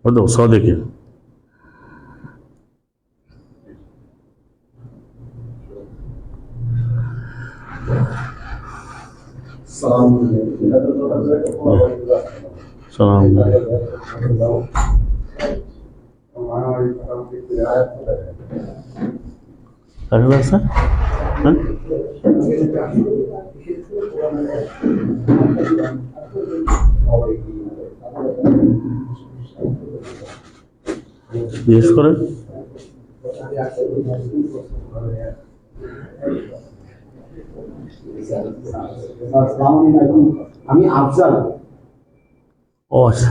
ودو صادق. السلام أهلا وسهلا. জিজ্ঞেস করেন। আমি আফজাল। ও আচ্ছা,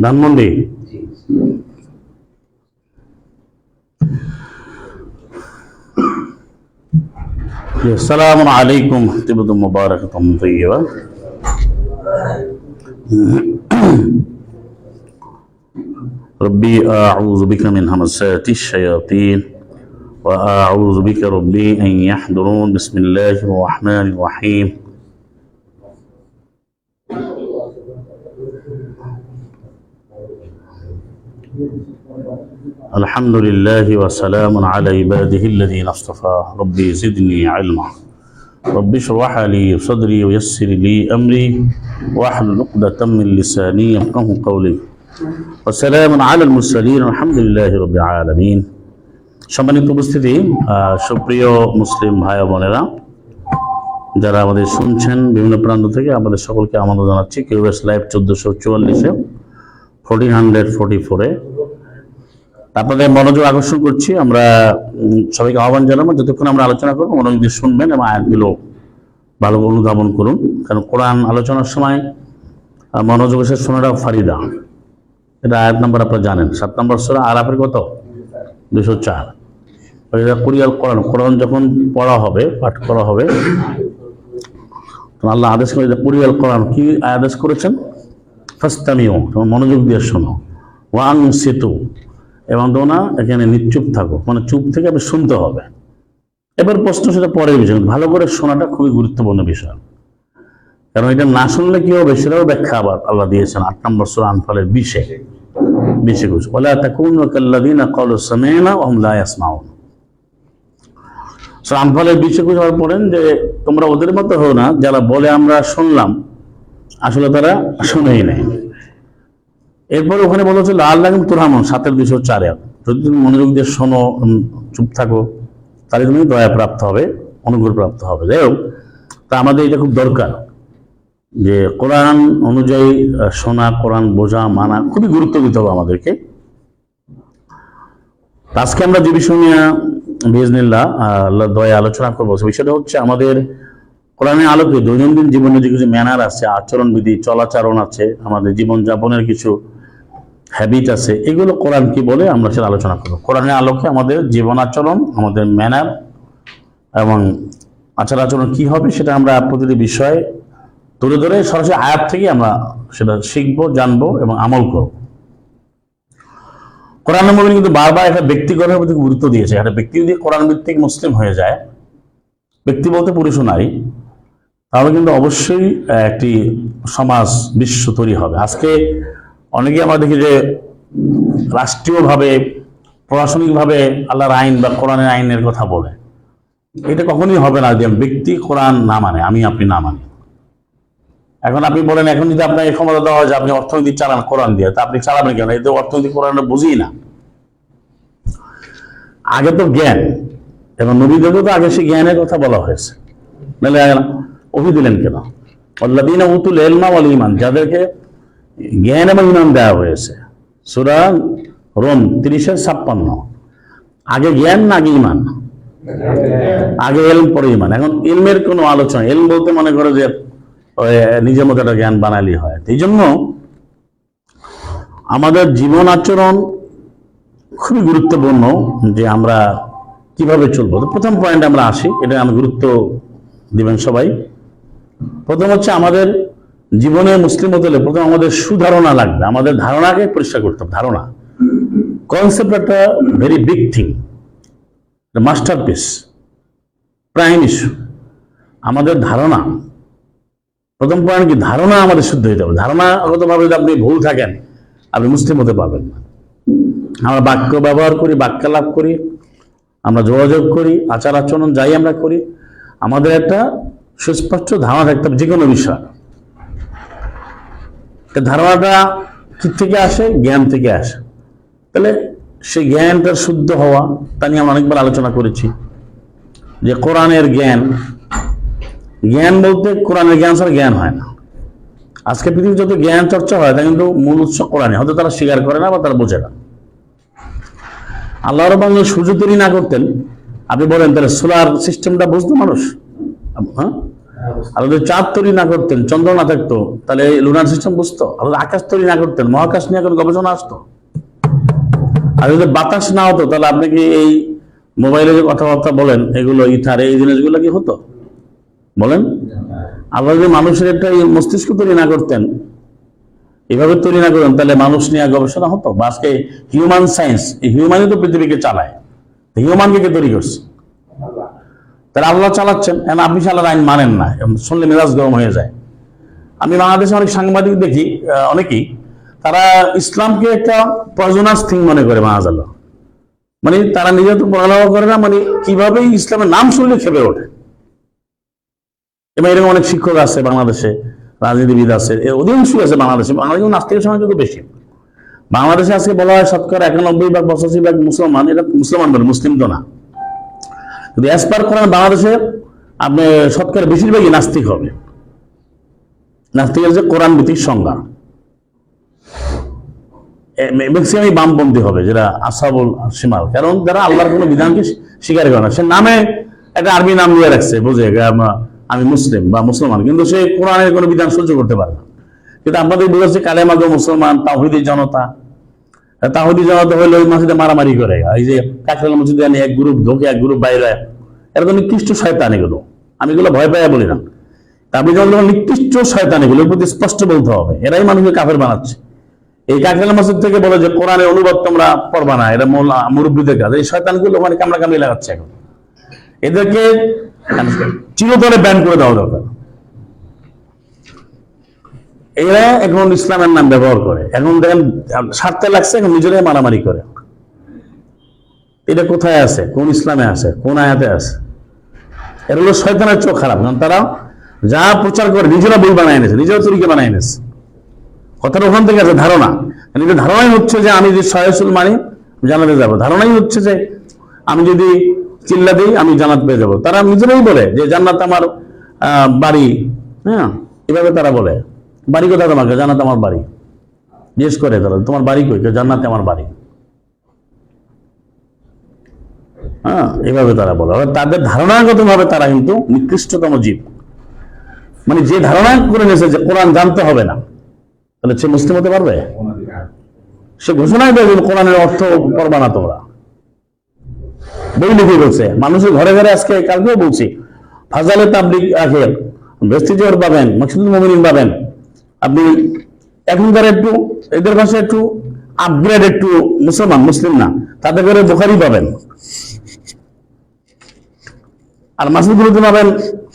ধানমন্ডি। السلام عليكم طيبة مباركة طيبة. ربي أعوذ بك من همزات الشياطين وأعوذ بك ربي أن يحضرون. بسم الله الرحمن الرحيم. الحمد لله وسلام على عباده الذين اصطفى. ربي زدني علما. ربي اشرح لي صدري ويسر لي أمري واحلل عقدة من لساني يفقهوا قولي. وسلام على المرسلين الحمد لله رب العالمين. সম্মানিত উপস্থিতি, সুপ্রিয় মুসলিম ভাই বোনেরা যারা আমাদের শুনছেন বিভিন্ন প্রান্ত থেকে, আমাদের সকলকে আমন্ত্রণ জানাচ্ছি কিউএস লাইভ 1444-এ 1444-এ আপনাদের মনোযোগ আকর্ষণ করছি। আমরা সবাইকে আহ্বান জানাবো যতক্ষণ আমরা আলোচনা করবো মনোযোগ দিয়ে শুনবেন এবং আয়াতগুলো ভালো অনুধাবন করুন, কারণ কোরআন আলোচনার সময় মনোযোগের সাথে শোনাটা ফারিদা। এটা আয়াত নাম্বার আপনারা জানেন, 7 নম্বর সূরা আরাফের কত 204। কুরিয়াল কোরআন, কোরআন যখন পড়া হবে, পাঠ করা হবে, আল্লাহ আদেশ করে কুরিয়াল কোরআন কি আদেশ করেছেন? ফাস্তামিউ, মনোযোগ দিয়ে শোনো, ওয়ানসিতু, এবং দোনা এখানে নিশ্চুপ থাকো, মানে চুপ থেকে আপনি শুনতে হবে। এবার প্রশ্ন সেটা পরের বিষয়, ভালো করে শোনাটা খুবই গুরুত্বপূর্ণ বিষয়, কারণ এটা না শুনলে কি হবে সেটাও ব্যাখ্যা আবার আল্লাহ দিয়েছেন 8 নম্বর সূরা আনফালের 20-এ ওয়ালা তাকুনু কাল্লাযীনা ক্বালু সামি'না ওয়া হুম লা ইয়াসমাউন। সূরা আনফালের 20-এ পড়েন যে তোমরা ওদের মতো হও না যারা বলে আমরা শুনলাম, আসলে তারা শুনেই নাই। এরপর ওখানে বলা হচ্ছে লাআল্লাকুম তুরহামুন, 7-এর 204-এ, যদি তুমি মনোযোগ দিয়ে শোনো, চুপ থাকো, তাহলে তুমি দয়া প্রাপ্ত হবে, অনুগ্রহ প্রাপ্ত হবে। যাই হোক, তা আমাদের এটা খুব দরকার যে কোরআন অনুযায়ী শোনা, কোরআন বোঝা, মানা খুবই গুরুত্ব দিতে হবে আমাদেরকে। আজকে আমরা যে বিষয় নিয়ে বিইজনিল্লাহ আল্লাহ দয়া আলোচনা করবো, সে বিষয়টা হচ্ছে আমাদের কোরআনের আলোকে দৈনন্দিন জীবনে যে কিছু ম্যানার আছে, আচরণবিধি, চলাচরণ আছে, আমাদের জীবনযাপনের কিছু হ্যাবিট আছে, এগুলো কোরআন কি বলে আমরা সেটা আলোচনা করবো। কোরআনের আলোকে আমাদের জীবন আচরণ, আমাদের ম্যানার এবং আচার আচরণ কি হবে সেটা আমরা প্রতিটি বিষয়ে ধরে ধরে সরাসরি আয়াত থেকে আমরা সেটা শিখবো, জানবো এবং আমল করবো। কোরআনের মধ্যে কিন্তু বারবার একটা ব্যক্তি গঠনের প্রতি গুরুত্ব দিয়েছে। একটা ব্যক্তি যদি কোরআন ভিত্তিক মুসলিম হয়ে যায়, ব্যক্তি বলতে পুরুষ ও নারী, তাহলে কিন্তু অবশ্যই একটি সমাজ, বিশ্ব তৈরি হবে। আজকে অনেকে আমরা দেখি যে রাষ্ট্রীয়ভাবে, প্রশাসনিকভাবে আল্লাহর আইন বা কোরআনের আইনের কথা বলে, এটা কখনোই হবে না যে ব্যক্তি কোরআন না মানে, আমি আপনি না মানি। এখন আপনি বলেন, এখন যদি আপনাকে ক্ষমতা দেওয়া হয় যে আপনি অর্থনীতি চালান কোরআন দিয়ে, তা আপনি চালাবেন কেন? এই তো অর্থনীতি কোরআনটা বুঝি না। আগে তো জ্ঞান, এবং নবীদেরও তো আগে সেই জ্ঞানের কথা বলা হয়েছে, নাহলে অভি দিলেন কেন? আল্লাযীনা উতুল ইলমা ওয়াল ঈমান, যাদেরকে জ্ঞান এবং ঈমান দেওয়া হয়েছে। সূরা রোম 30-56। আগে জ্ঞান না আগে ঈমান? আগে ইলম পরে ঈমান। এখন ইলমের কোনো আলোচনা, ইলম বলতে মনে করে যে নিজের মতো একটা জ্ঞান বানালি হয়। এই জন্য আমাদের জীবন আচরণ খুবই গুরুত্বপূর্ণ যে আমরা কিভাবে চলবো। প্রথম পয়েন্ট আমরা আসি, এটা আমি গুরুত্ব দিবেন সবাই। প্রথম হচ্ছে আমাদের জীবনে মুসলিম হতে হলে প্রথম আমাদের সুধারণা লাগবে, আমাদের ধারণাকে পরিষ্কার করতে হবে। ধারণা কনসেপ্ট একটা very big thing, masterpiece, prime issue. আমাদের ধারণা প্রথম পয়েন্ট কি, ধারণা আমাদের শুদ্ধ হইতে হবে। ধারণাগতভাবে যদি আপনি ভুল থাকেন, আপনি মুসলিম হতে পারবেন না। আমরা বাক্য ব্যবহার করি, বাক্যালাপ করি, আমরা যোগাযোগ করি, আচার আচরণ যাই আমরা করি, আমাদের একটা সুস্পষ্ট ধারণা থাকতে হবে যে কোনো বিষয়। ধারণাটা কি থেকে আসে? জ্ঞান থেকে আসে। তাহলে সেই জ্ঞানটা শুদ্ধ হওয়া, তা নিয়ে আমরা অনেকবার আলোচনা করেছি যে কোরআনের জ্ঞান, জ্ঞান বলতে কোরআনের জ্ঞান ছাড়া জ্ঞান হয় না। আজকে পৃথিবীর যত জ্ঞান চর্চা হয় তা কিন্তু মূল উৎস কোরআনে, হয়তো তারা স্বীকার করে না বা তারা বোঝে না। আল্লাহ রাব্বুল আলামিন সূর্য তৈরি না করতেন, আপনি বলেন তাহলে সোলার সিস্টেমটা বুঝতো মানুষ? হ্যাঁ, আর যদি চাঁদ তৈরি না করতেন, চন্দ্র না থাকতো, তাহলে লুনার সিস্টেম বুঝতো? আর যদি আকাশ তৈরি না করতেন, মহাকাশ নিয়ে এখন গবেষণা আসতো? আর যদি বাতাস না হতো, তাহলে আপনি কি এই মোবাইলে যে কথাবার্তা বলেন, এগুলো ইথার, এই জিনিসগুলো কি হতো? বলেন। আল্লাহ যদি মানুষের একটা মস্তিষ্ক তৈরি না করতেন, এভাবে তৈরি না করতেন, তাহলে মানুষ নিয়ে গবেষণা হতো? বা আজকে হিউম্যান সায়েন্স, এই হিউম্যানই তো পৃথিবীকে চালায়। হিউম্যানকে কে তৈরি করছে? তাহলে আল্লাহ চালাচ্ছেন, এখন আপনি আল্লাহর আইন মানেন না, শুনলে মেজাজ গরম হয়ে যায়। আমি বাংলাদেশে অনেক সাংবাদিক দেখি, অনেকেই তারা ইসলামকে একটা পয়জনাস থিং মনে করে, মাআযাল্লাহ। মানে তারা নিজে তো পড়ালেখা করে না, মানে কিভাবে ইসলামের নাম শুনলে খেপে ওঠে। এবং এরকম অনেক শিক্ষক আছে বাংলাদেশে, রাজনীতিবিদ আছে, এর অধিকাংশই আছে বাংলাদেশে। বাংলাদেশে নাস্তিকের সংখ্যা কিন্তু বেশি। বাংলাদেশে আজকে বলা হয় শতকরা 91 বা 85 মুসলমান। এটা মুসলমান বলে, মুসলিম তো না। যদি অ্যাজ পার করেন বাংলাদেশে আপনি শতকরা বেশিরভাগই নাস্তিক হবে। নাস্তিকের যে কোরআন ভিত্তিক সংজ্ঞা, ম্যাক্সিমামই বামপন্থী হবে, যেটা আসহাবুল শিমাল। কারণ যারা আল্লাহর কোনো বিধানকে স্বীকার করে না, সে নামে একটা আরবি নাম দিয়ে রাখছে, বুঝে আমি মুসলিম বা মুসলমান, কিন্তু সে কোরআনের কোনো বিধান সহ্য করতে পারে না। কিন্তু আপনাদের বুঝাচ্ছে কালেমা গো মুসলমান, তাওহীদি জনতা। তাওহীদি জনতা হলে ওই মসজিদে মারামারি করে, এই যে কাকরাইল মসজিদে আনি এক গ্রুপ ঢোকে, এক গ্রুপ বাইরে। এরা তো নিকৃষ্ট শয়তান এগুলো। আমি এগুলো ভয় পাইয়া বলি না। আপনি যখন নিকৃষ্ট শয়তান, এগুলোর প্রতি স্পষ্ট বলতে হবে, এরাই মানুষকে কাফের বানাচ্ছে। এই কাকরাইল মসজিদ থেকে বলে যে কোরআনের অনুবাদ তোমরা পড়বা না, এটা মুরব্বীদের কাজ। এই শয়তানগুলো ওখানে কামড়া কামড়ি লাগাচ্ছে। এখন এদেরকে চিরতরে ব্যান করে দেওয়া দরকার। এরা এখন ইসলামের নাম ব্যবহার করে, এখন দেখেন স্বার্থে লাগছে, এখন নিজেরাই মারামারি করে। এটা কোথায় আছে? কোন ইসলামে আছে? কোন আয়াতে আছে? এর হলো শয়তানের চোখ খারাপ, কারণ তারা যা প্রচার করে নিজেরা বই বানায় এনেছে, নিজেরা তরিকে বানায় এনেছে। কথাটা ওখান থেকে আছে, ধারণা। ধারণাই হচ্ছে যে আমি যদি সহায়সুল মানি জানাতে যাবো, ধারণাই হচ্ছে যে আমি যদি চিল্লা দিই আমি জান্নাত পেয়ে যাবো। তারা নিজেরাই বলে যে জান্নাত আমার বাড়ি। হ্যাঁ, এভাবে তারা বলে, বাড়ি কোথায় তোমাকে? জান্নাত আমার বাড়ি। জিজ্ঞেস করে তারা, তোমার বাড়ি কই? জান্নাতে আমার বাড়ি। হ্যাঁ, এভাবে তারা বলে। তাদের ধারণাগত ভাবে তারা কিন্তু নিকৃষ্টতম জীব। মানে যে ধারণা করে নিয়েছে যে কোরআন জানতে হবে না, তাহলে সে মুসলিম হতে পারবে? সে ঘোষণাই দেবে কোরআনের অর্থ পড়বা না তোমরা। বই লিখে বলছে, মানুষের ঘরে ঘরে আজকে, কালকেও বলছি, ফাজালে তাবলিগ আখের, ভেস্টিজিওর পাবেন, মাকসুদুল মুমিনিন পাবেন। আপনি এখনকার একটু এদের ভাষায় একটু আপগ্রেড, একটু মুসলমান, মুসলিম না, তাদের ঘরে বুখারি পাবেন। আর মাসুদগুলোতে পাবেন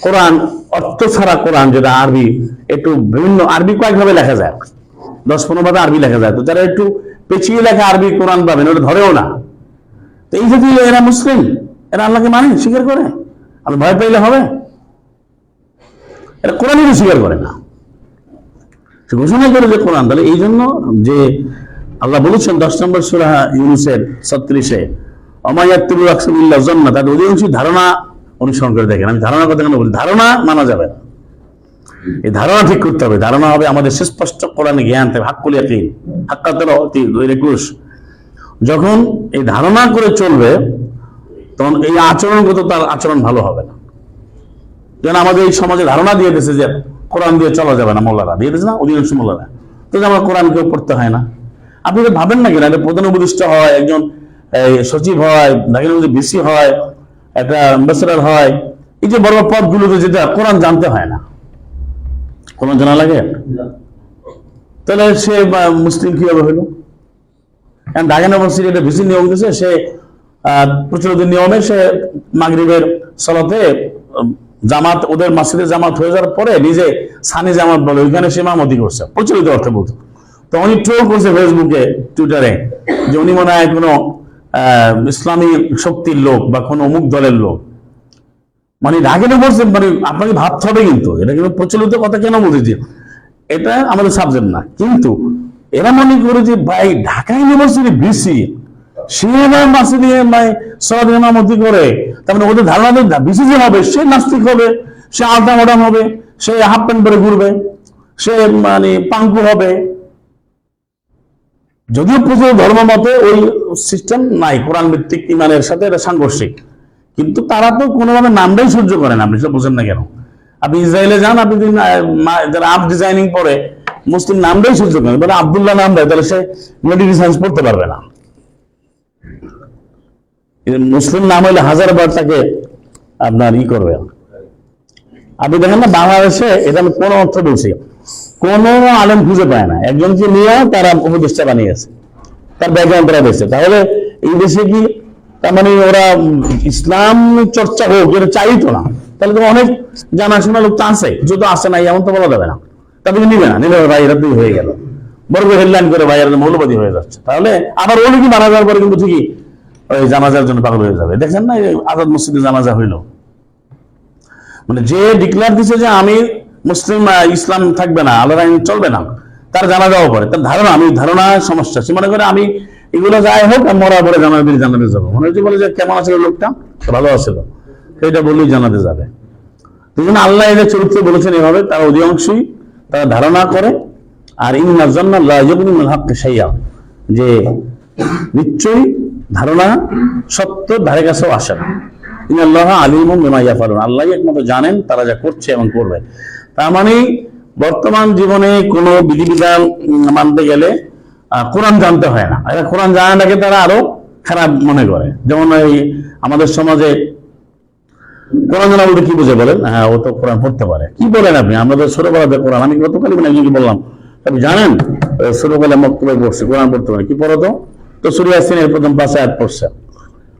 কোরআন অর্থ ছাড়া কোরআন, যেটা আরবি, একটু বিভিন্ন আরবি কয়েকভাবে লেখা যায়, 10-15 ভাবে আরবি লেখা যায়। তো যারা একটু পেঁচিয়ে লেখা আরবি কোরআন পাবেন, ওটা ধরেও না। তো এই যদি এরা মুসলিম, এরা আল্লাহকে মানে, স্বীকার করে, আমি ভয় পাইলে হবে? এরা কোরআনই স্বীকার করে না, সে ঘোষণা করে যে কোরআন। তাহলে এই জন্য যে আল্লাহ বলেছেন 10 নম্বর সূরা ইউনূসের 36-এ, অমায়াত্তুবু আকসাবিল্লাহ জান্নাহ, তাদের অধিকাংশ ধারণা অনুসরণ করে দেখেন। আমি ধারণার কথা কেন বলি? ধারণা মানা যাবে না, এই ধারণা ঠিক করতে হবে। ধারণা হবে আমাদের সুস্পষ্ট কোরআনে জ্ঞান থাকবে, হাক্কুল ইয়াকিন, হাক্কাতুল 21। যখন এই ধারণা করে চলবে, তখন এই আচরণগত তার আচরণ ভালো হবে না। যেন আমাদের এই সমাজে ধারণা দিয়ে দিয়েছে যে কোরআন দিয়ে চলা যাবে না, মোল্লারা দিয়ে দিয়েছে না, অধিকাংশ মোল্লারা। তো আমরা কোরআন কেউ পড়তে হয় না। আপনি তো ভাবেন না কিনা, একটা প্রধান উপদেষ্টা হয়, একজন সচিব হয়, ভিসি হয়, একটা অ্যাম্বাসেডর হয়, এই যে বড় পদগুলোতে যেটা কোরআন জানতে হয় না, কোরআন জানা লাগে? তাহলে সে মুসলিম কিভাবে হইলো? ঢাকা ইউনিভার্সিটি একটা ভিসি নিয়োগ দিয়েছে, সে প্রচলিত নিয়মে সে মাগরিবের সালাতে জামাত, ওদের মসজিদে জামাত হয়ে যাওয়ার পরে নিজে সানি জামাত বলে ওইখানে সে ইমামতি করছে, প্রচলিত অর্থে বলতো। তো উনি ট্রোল করছে ফেসবুকে, টুইটারে, যে উনি মনে হয় কোনো ইসলামী শক্তির লোক বা কোনো অমুক দলের লোক। মানে রাগেটা বলছেন, মানে আপনাকে ভাবতে হবে, কিন্তু এটা কিন্তু প্রচলিত কথা কেন বলতেছি, এটা আমাদের সাবজেক্ট না। কিন্তু এরা মনে করে যে ভাই ঢাকা ইউনিভার্সিটি বিসি, সে মসজিদে সলাত ইমামতি করে, তার মানে ওদের ধারণা বিসি যে হবে সে নাস্তিক হবে, সে আলতা মডার্ন হবে, সে হাফ প্যান্ট পরে ঘুরবে, সে মানে পাঙ্কু হবে। যদিও প্রচুর ধর্ম মতে ওই সিস্টেম নাই, কোরআন ভিত্তিক ইমানের সাথে এটা সাংঘর্ষিক, কিন্তু তারা তো কোনোভাবে নামটাই সহ্য করে না। আপনি সেটা বুঝেন না কেন? আপনি ইসরায়েলে যান, আপনি যারা আপ ডিজাইনিং পরে মুসলিম নামটাই সহ্য করেন, মানে আব্দুল্লাহ নাম দেয়, তাহলে সে মিলিটারি সায়েন্স পড়তে পারবে না। মুসলিম নাম হইলে 1000 বার তাকে আপনার করবে। আপনি দেখেন না বাংলাদেশে, এটা আমি কোন অর্থ বলছি, কোন আলেম খুঁজে পায় না একজনকে নিয়ে তারা উপদেষ্টা বানিয়েছে, তার ব্যাকগ্রাউন্ড তারা দিয়েছে। তাহলে এই দেশে কি তার মানে ওরা ইসলাম চর্চা হোক এটা চাইতো না? তাহলে তো অনেক জানাশোনা লোক তো আছে, কিছু তো আসে না, এমন তো বলা যাবে না। তাদেরকে নিবে না, নিলে ভাই এরা হয়ে গেল বড় হেডলাইন করে, ভাই এরা মৌলবাদী হয়ে যাচ্ছে। তাহলে আবার ওই কি মারা যাওয়ার পরে কিন্তু ঠিকই ওই জানাজার জন্য পাগল হয়ে যাবে। দেখেন না আজাদ মসজিদে জানাজা হইল, মানে যে ডিক্লেয়ার দিচ্ছে যে আমি মুসলিম, ইসলাম থাকবে না, আল্লাহর আইন চলবে না, তার জানাজাও পড়ে। তার ধারণা, আমি ধারণা সমস্যা, সে মনে করে আমি এগুলো যাই হোক মরা পরে জানাতে যাবো। মনে হচ্ছে বলে যে কেমন আছে লোকটা, ভালো আছিল, সেটা বললেই জানাতে যাবে। এই জন্য আল্লাহ এদের চরিত্র বলেছেন এভাবে, তারা অধিকাংশই তারা ধারণা করে। আর ইন্নার জন্য যে নিশ্চয়ই ধারণা সত্য ধারে কাছেও আসে না। ইন্নাল্লাহ আলিমুম বিমা ইয়াফআলুন, আল্লাহই একমাত্র জানেন তারা যা করছে এবং করবে। তার মানে বর্তমান জীবনে কোনো বিধিবিধান মানতে গেলে কোরআন জানতে হয় না। এরা কোরআন জানাটাকে তারা আরো খারাপ মনে করে। যেমন এই আমাদের সমাজে কোরআন জানা বলতে কি বুঝে বলেন? হ্যাঁ, ও তো কোরআন পড়তে পারে। কি বলেন আপনি? আমরা তো ছোটবেলাতে কোরআন, আমি গতকালই একজনকে বললাম, আপনি জানেন ছোটবেলা মক্তবে পড়ছে, কোরআন পড়তে পারে। কি পড়ো তো সূরা ইয়াসিনের প্রথম 5 আয়াত পড়ছে।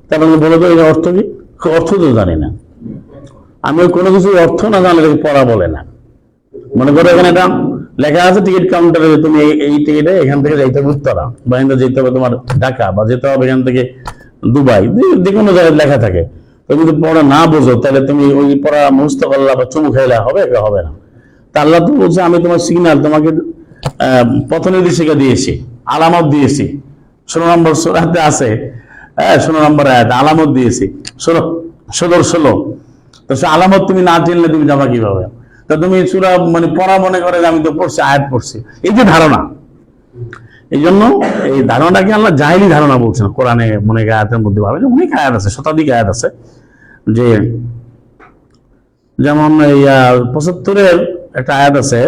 তারপরে বলে তো এর অর্থ কি? অর্থ তো জানি না আমি, কোনো কিছু অর্থ না জানলে পড়া বলে না। মনে করো এখানে এটা লেখা আছে টিকিট কাউন্টারে, তুমি এই টিকিটে এখান থেকে যাইতে হবে উত্তরা, বা এখান থেকে যেতে হবে তোমার ঢাকা, বা যেতে হবে এখান থেকে দুবাই, যে কোনো জায়গায় লেখা থাকে। তুমি যদি পড়া না বোঝো তাহলে তুমি ওই পড়া মুখস্থ করলা বা চুমু খাইলা হবে? হবে না। তা আল্লাহ তো বলছে আমি তোমার সিগন্যাল, তোমাকে পথ নির্দেশিকা দিয়েছি, আলামত দিয়েছি। 16 নম্বর সূরাতে আছে, হ্যাঁ 16 নম্বর আয়াত আলামত দিয়েছি, 16 তো সে আলামত তুমি না চিনলে তুমি যাবা কিভাবে? তা তুমি সূরা মানে পড়া মনে করে আমি তো পড়ছি, আয়াত পড়ছি, এই যে ধারণা। এই জন্য এই ধারণাটাকে আল্লাহ জাহেলি ধারণা বলছেন। কোরআনে মনে আয়াতের মধ্যে ভাবে অনেক আয়াত আছে, শতাধিক আয়াত আছে, যে যেমন এই 75-এর একটা আয়াত আছে,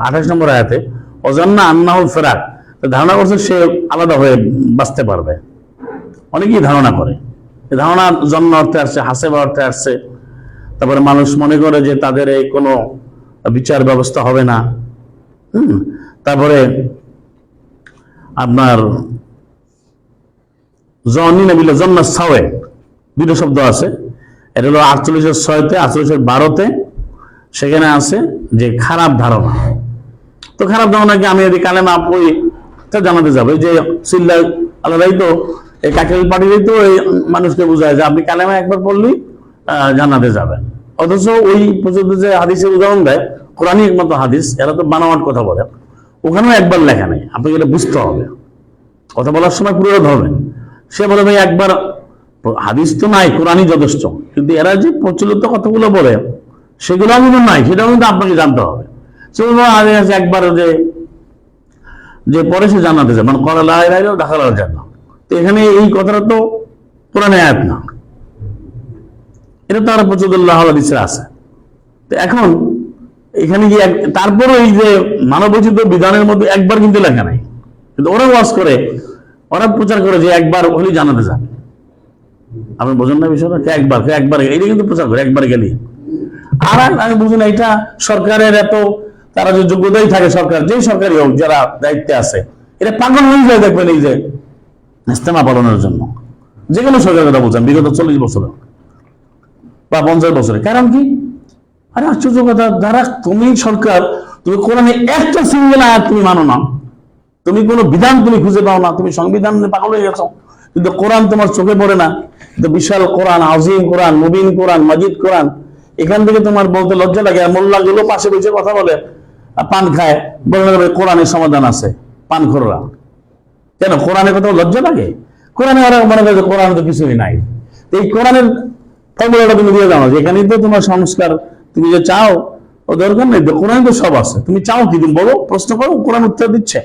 28 নম্বর আয়াতে, অজান্না আন্নাহুল ফিরাক, ধারণা করছে সে আলাদা হয়ে বাঁচতে পারবে। অনেকেই ধারণা করে, ধারণা জন্ম অর্থে আসছে, হাসেবা অর্থে আসছে। তারপরে মানুষ মনে করে যে তাদের এই কোনো বিচার ব্যবস্থা হবে না। তারপরে আপনার জন্নাসাওয়ে দুটো শব্দ আছে, এটা হলো 48-6-তে, 48-12-তে, সেখানে আছে যে খারাপ ধারণা। তো খারাপ ধারণাকে আমি যদি কালেমা পড়ি তা জানাতে যাবে যে সিল্লা আল্লাহই তো এই কাকেল পাঠিয়ে তো এই মানুষকে বোঝায় যে আপনি কালেমা একবার পড়লেই জানাতে যাবেন। অথচ ওই পর্যন্ত যে হাদিসের উদাহরণ দেয়, কোরআনই একমাত্র হাদিস, এরা তো বানাওয়াট কথা বলে, ওখানেও একবার লেখা নেই। আপনাকে এটা বুঝতে হবে, কথা বলার সময় পুরো ধরবেন। সে বলে ভাই একবার, হাদিস তো নাই, কোরআনই যথেষ্ট। কিন্তু এরা যে প্রচলিত কথাগুলো বলে সেগুলো কিন্তু নাই, সেটাও কিন্তু আপনাকে জানতে হবে। একবার যে পরে সে জানাতে যায়, মানে করা লাগাইলেও দেখা যায় না। তো এখানে এই কথাটা তো কোরআনে আয়াত না, এটা তো আরো প্রচুরুল্লাহ হাদিসে আছে। তো এখন এখানে গিয়ে তারপরে এই যে মানবোচিত বিধানের মধ্যে একবার কিন্তু লেখা নাই, কিন্তু ওরা ওয়াজ করে, ওরা প্রচার করে যে একবার হলেই জানাতে যান। আপনি বোঝেন না বিষয়টা? একবার এটা কিন্তু প্রচার করে একবার গেলি। আর আমি বুঝি না, এটা সরকারের এত তারা যে যোগ্যতাই থাকে, সরকার যেই সরকারই হোক, যারা দায়িত্বে আছে, এটা পাগল হয়ে যায় দেখবেন এই যে ইস্তেমা পালনের জন্য। যে কোনো সরকারের কথা বলছেন বিগত 40 বছরে বা 50 বছরে। কারণ কি? আরে আশ্চর্য কথা, যারা তুমি সরকার, তুমি কোরআনে একটা সিঙ্গেল আয়াত তুমি মানো না, তুমি কোনো বিধান তুমি খুঁজে পাও না, তুমি সংবিধান পাগল হয়ে গেছো, কিন্তু কোরআন তোমার চোখে পড়ে না। কিন্তু বিশাল কোরআন, আজিম কোরআন, মুবিন কোরআন, মাজিদ কোরআন, এখান থেকে তোমার বলতে লজ্জা লাগে। আর মোল্লা গুলো পাশে বসে কথা বলে, পান খায়, বলে কোরআনের সমাধান আছে, পান খোররা। কেন কোরআনের কথা লজ্জা লাগে? কোরআনে ওরা মনে করে কোরআন তো কিছুই নাই। এই কোরআনের ফর্মুলাটা তুমি দিয়ে জানো, এখানেই তো তোমার সংস্কার, তুমি যে চাও ও দরকার নেই, কোরআনে তো সব আছে, তুমি চাও কি? তুমি বলো, প্রশ্ন করো, কোরআন উত্তর দিচ্ছে।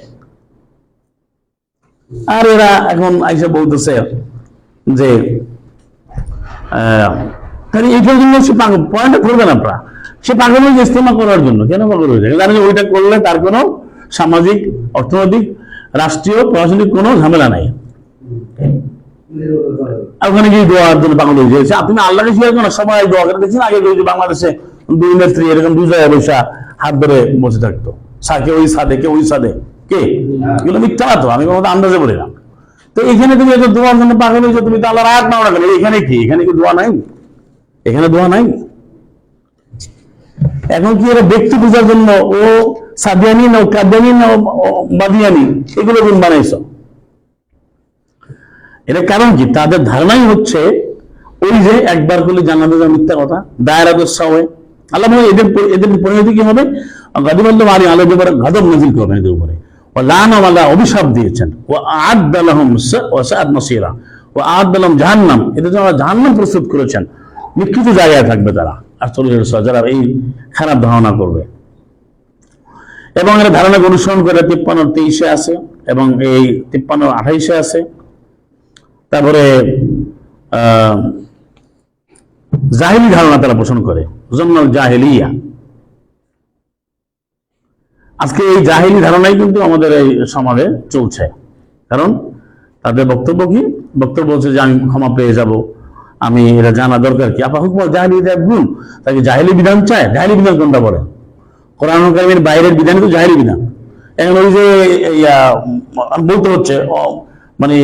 আর এরা এখন আইসা বলতেছে যে এইটার জন্য সে পাগল, পয়েন্টটা করবেন আপনারা, সে পাগল হয়ে ইস্তেমা করার জন্য। কেন পাগল হয়ে যায়? জানেন ওইটা করলে তার কোনো সামাজিক, অর্থনৈতিক, রাষ্ট্রীয়, প্রশাসনিক কোনো ঝামেলা নাই। ওখানে গিয়ে দোয়ার জন্য পাগল হয়ে যাচ্ছে। আপনি আল্লাহকে স্বীকার করেন, সবাই দোয়া করে দেখছেন। আগে বাংলাদেশে দুই নেত্রী এরকম দু জায়গায় বসে হাত ধরে বসে থাকতো, সাকে ওই সাদে, কে ওই সাদে, কে, এগুলো মিথ্যা তো, আমি কোনো আন্দাজে বলি না। তো এখানে তুমি এত দোয়ার জন্য পাগল হয়েছো, তুমি তো আল্লাহর আয়াত নাও না কেন? এখানে কি, এখানে কি দোয়া নাই? এখানে দোয়া নাই? এখন কি এরা ব্যক্তি বোঝার জন্য ও সাদিয়ানি না, কাদিয়ানি না, বাদিয়ানি, এগুলো গুণ বানাইছ? এটা কারণ কি? তাদের ধারণাই হচ্ছে ওই যে একবার করলে জান্নাতে যাওয়া মিথ্যা কথা, দায়রাতুস সাওয়ে। আল্লাহ এদের এদের পরিণতি কি হবে? গাদিবাল্লাহ আলী আলাইহির উপরে গজব নাযিল করবেন এদের উপরে। ও লানা ওয়ালা, অভিশাপ দিয়েছেন। ও আ'আদ্দা লাহুম সাআত মাসীরা, ও আ'আদ্দা লাহুম জাহান্নাম, এদের জন্য জাহান্নাম প্রস্তুত করেছেন। নিকৃষ্ট জায়গায় থাকবে তারা, আর যারা এই খারাপ ধারণা করবে। এবং এরা ধারণাকে অনুসরণ করে 53-23 আছে, এবং এই 53-28 আছে। তারপরে জাহেলি ধারণা তারা পোষণ করে, জন্য জাহেলিয়া। আজকে এই জাহেলি ধারণাই কিন্তু আমাদের এই সমাজে চলছে। কারণ তাদের বক্তব্য কি? বক্তব্য বলছে যে আমি ক্ষমা পেয়ে যাব, আমি এটা জানা দরকার কি? আপা হুকুম জাহেলি গুণ, তাকে জাহেলি বিধান চায়। জাহেলি বিধান কোনটা বলে? কোরআন কারীমের বাইরের বিধানই তো জাহেলি বিধান। এখন ওই যে বলতে হচ্ছে, মানে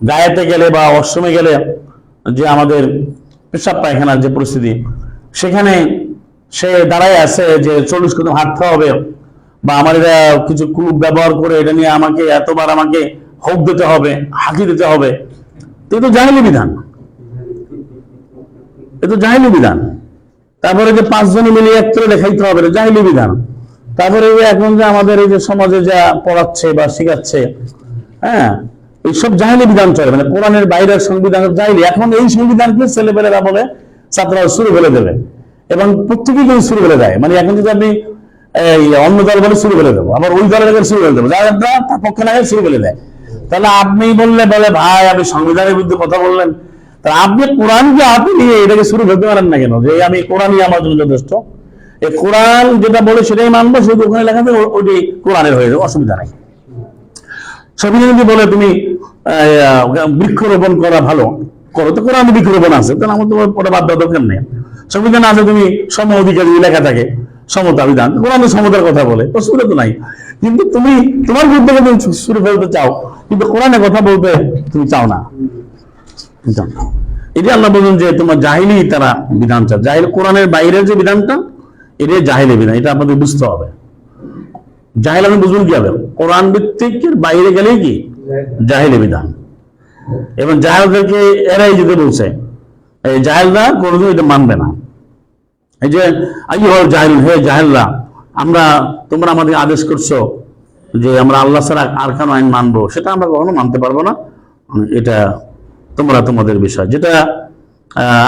গায়েতে গেলে বা অশ্রমে গেলে যে আমাদের পেশাব পায়খানার যে পরিস্থিতি, সেখানে সে দাঁড়ায় আছে যে 40 কদম হাঁটতে হবে, বা আমার এটা কিছু ক্লুব ব্যবহার করে এটা নিয়ে আমাকে এতবার আমাকে হোক দিতে হবে, হাঁকি দিতে হবে। তো এটা জাহেলি বিধান, এটা জাহেলি বিধান। তারপরে যে 5 জনে মিলে একত্রে দেখাইতে হবে, এটা জাহেলি বিধান। তারপরে এখন যে আমাদের এই যে সমাজে যা পড়াচ্ছে বা শেখাচ্ছে, হ্যাঁ, এইসব জাহেলি বিধান চলে, মানে কোরআনের বাইরের সংবিধান জাহেলি। এখন এই সংবিধানকে ছেলেপেলেরা বলে ছাত্ররা শুরু ফেলে দেবে, এবং প্রত্যেকেই কিন্তু শুরু ফেলে দেয়। মানে এখন যদি আপনি অন্য দল বলে শুরু ফেলে দেবো, আবার ওই দলের শুরু ফেলে দেবো, যারা তার পক্ষে লাগে শুরু ফেলে দেয়। তাহলে আপনি বললে বলে ভাই আপনি সংবিধানের বিরুদ্ধে কথা বললেন, তা আপনি কোরআনকে আপনি নিয়ে এটাকে শুরু ফেলতে পারেন না কেন? যে আমি কোরআনই আমার জন্য যথেষ্ট, এই কোরআন যেটা বলে সেটাই মানবো, শুধু ওখানে লেখা থাকে ওইটি কোরআনের হয়ে যাবে, অসুবিধা নাই। সংবিধান যদি বলে তুমি বৃক্ষরোপণ করা ভালো করো, তো কোরআন বৃক্ষরোপণ আছে, তাহলে আমার তোমার ওটা বাদ দেওয়া দরকার নেই। সংবিধান আছে তুমি সম অধিকার লেখা থাকে, সমতা বিধান, কোরআন সমতার কথা বলে, অসুবিধা তো নাই। কিন্তু তুমি তোমার বিরুদ্ধে তুমি শুরু ফেলতে চাও, কিন্তু কোরআনের কথা বলতে তুমি চাও না। এটি আল্লাহ বলছেন যে তোমার জাহিলি তারা বিধান চায়। জাহিল কোরআনের বাইরের যে বিধানটা, এটাই জাহিলি বিধান, এটা আপনাদের বুঝতে হবে। জাহিল আপনি বুঝবেন কি হবে? কোরআন ভিত্তিক বাইরে গেলেই কি জাহিলি বিধান। এবং জাহেলদেরকে এরাই যেতে বলছে, এই জাহেলরা কোনোদিন এটা মানবে না। এই যে জাহেল, হে জাহেলরা, তোমরা আমাদের আদেশ করছো যে আমরা আল্লাহ ছাড়া আর কেন আইন মানবো, সেটা আমরা কখনো মানতে পারবো না। এটা তোমরা তোমাদের বিষয়। যেটা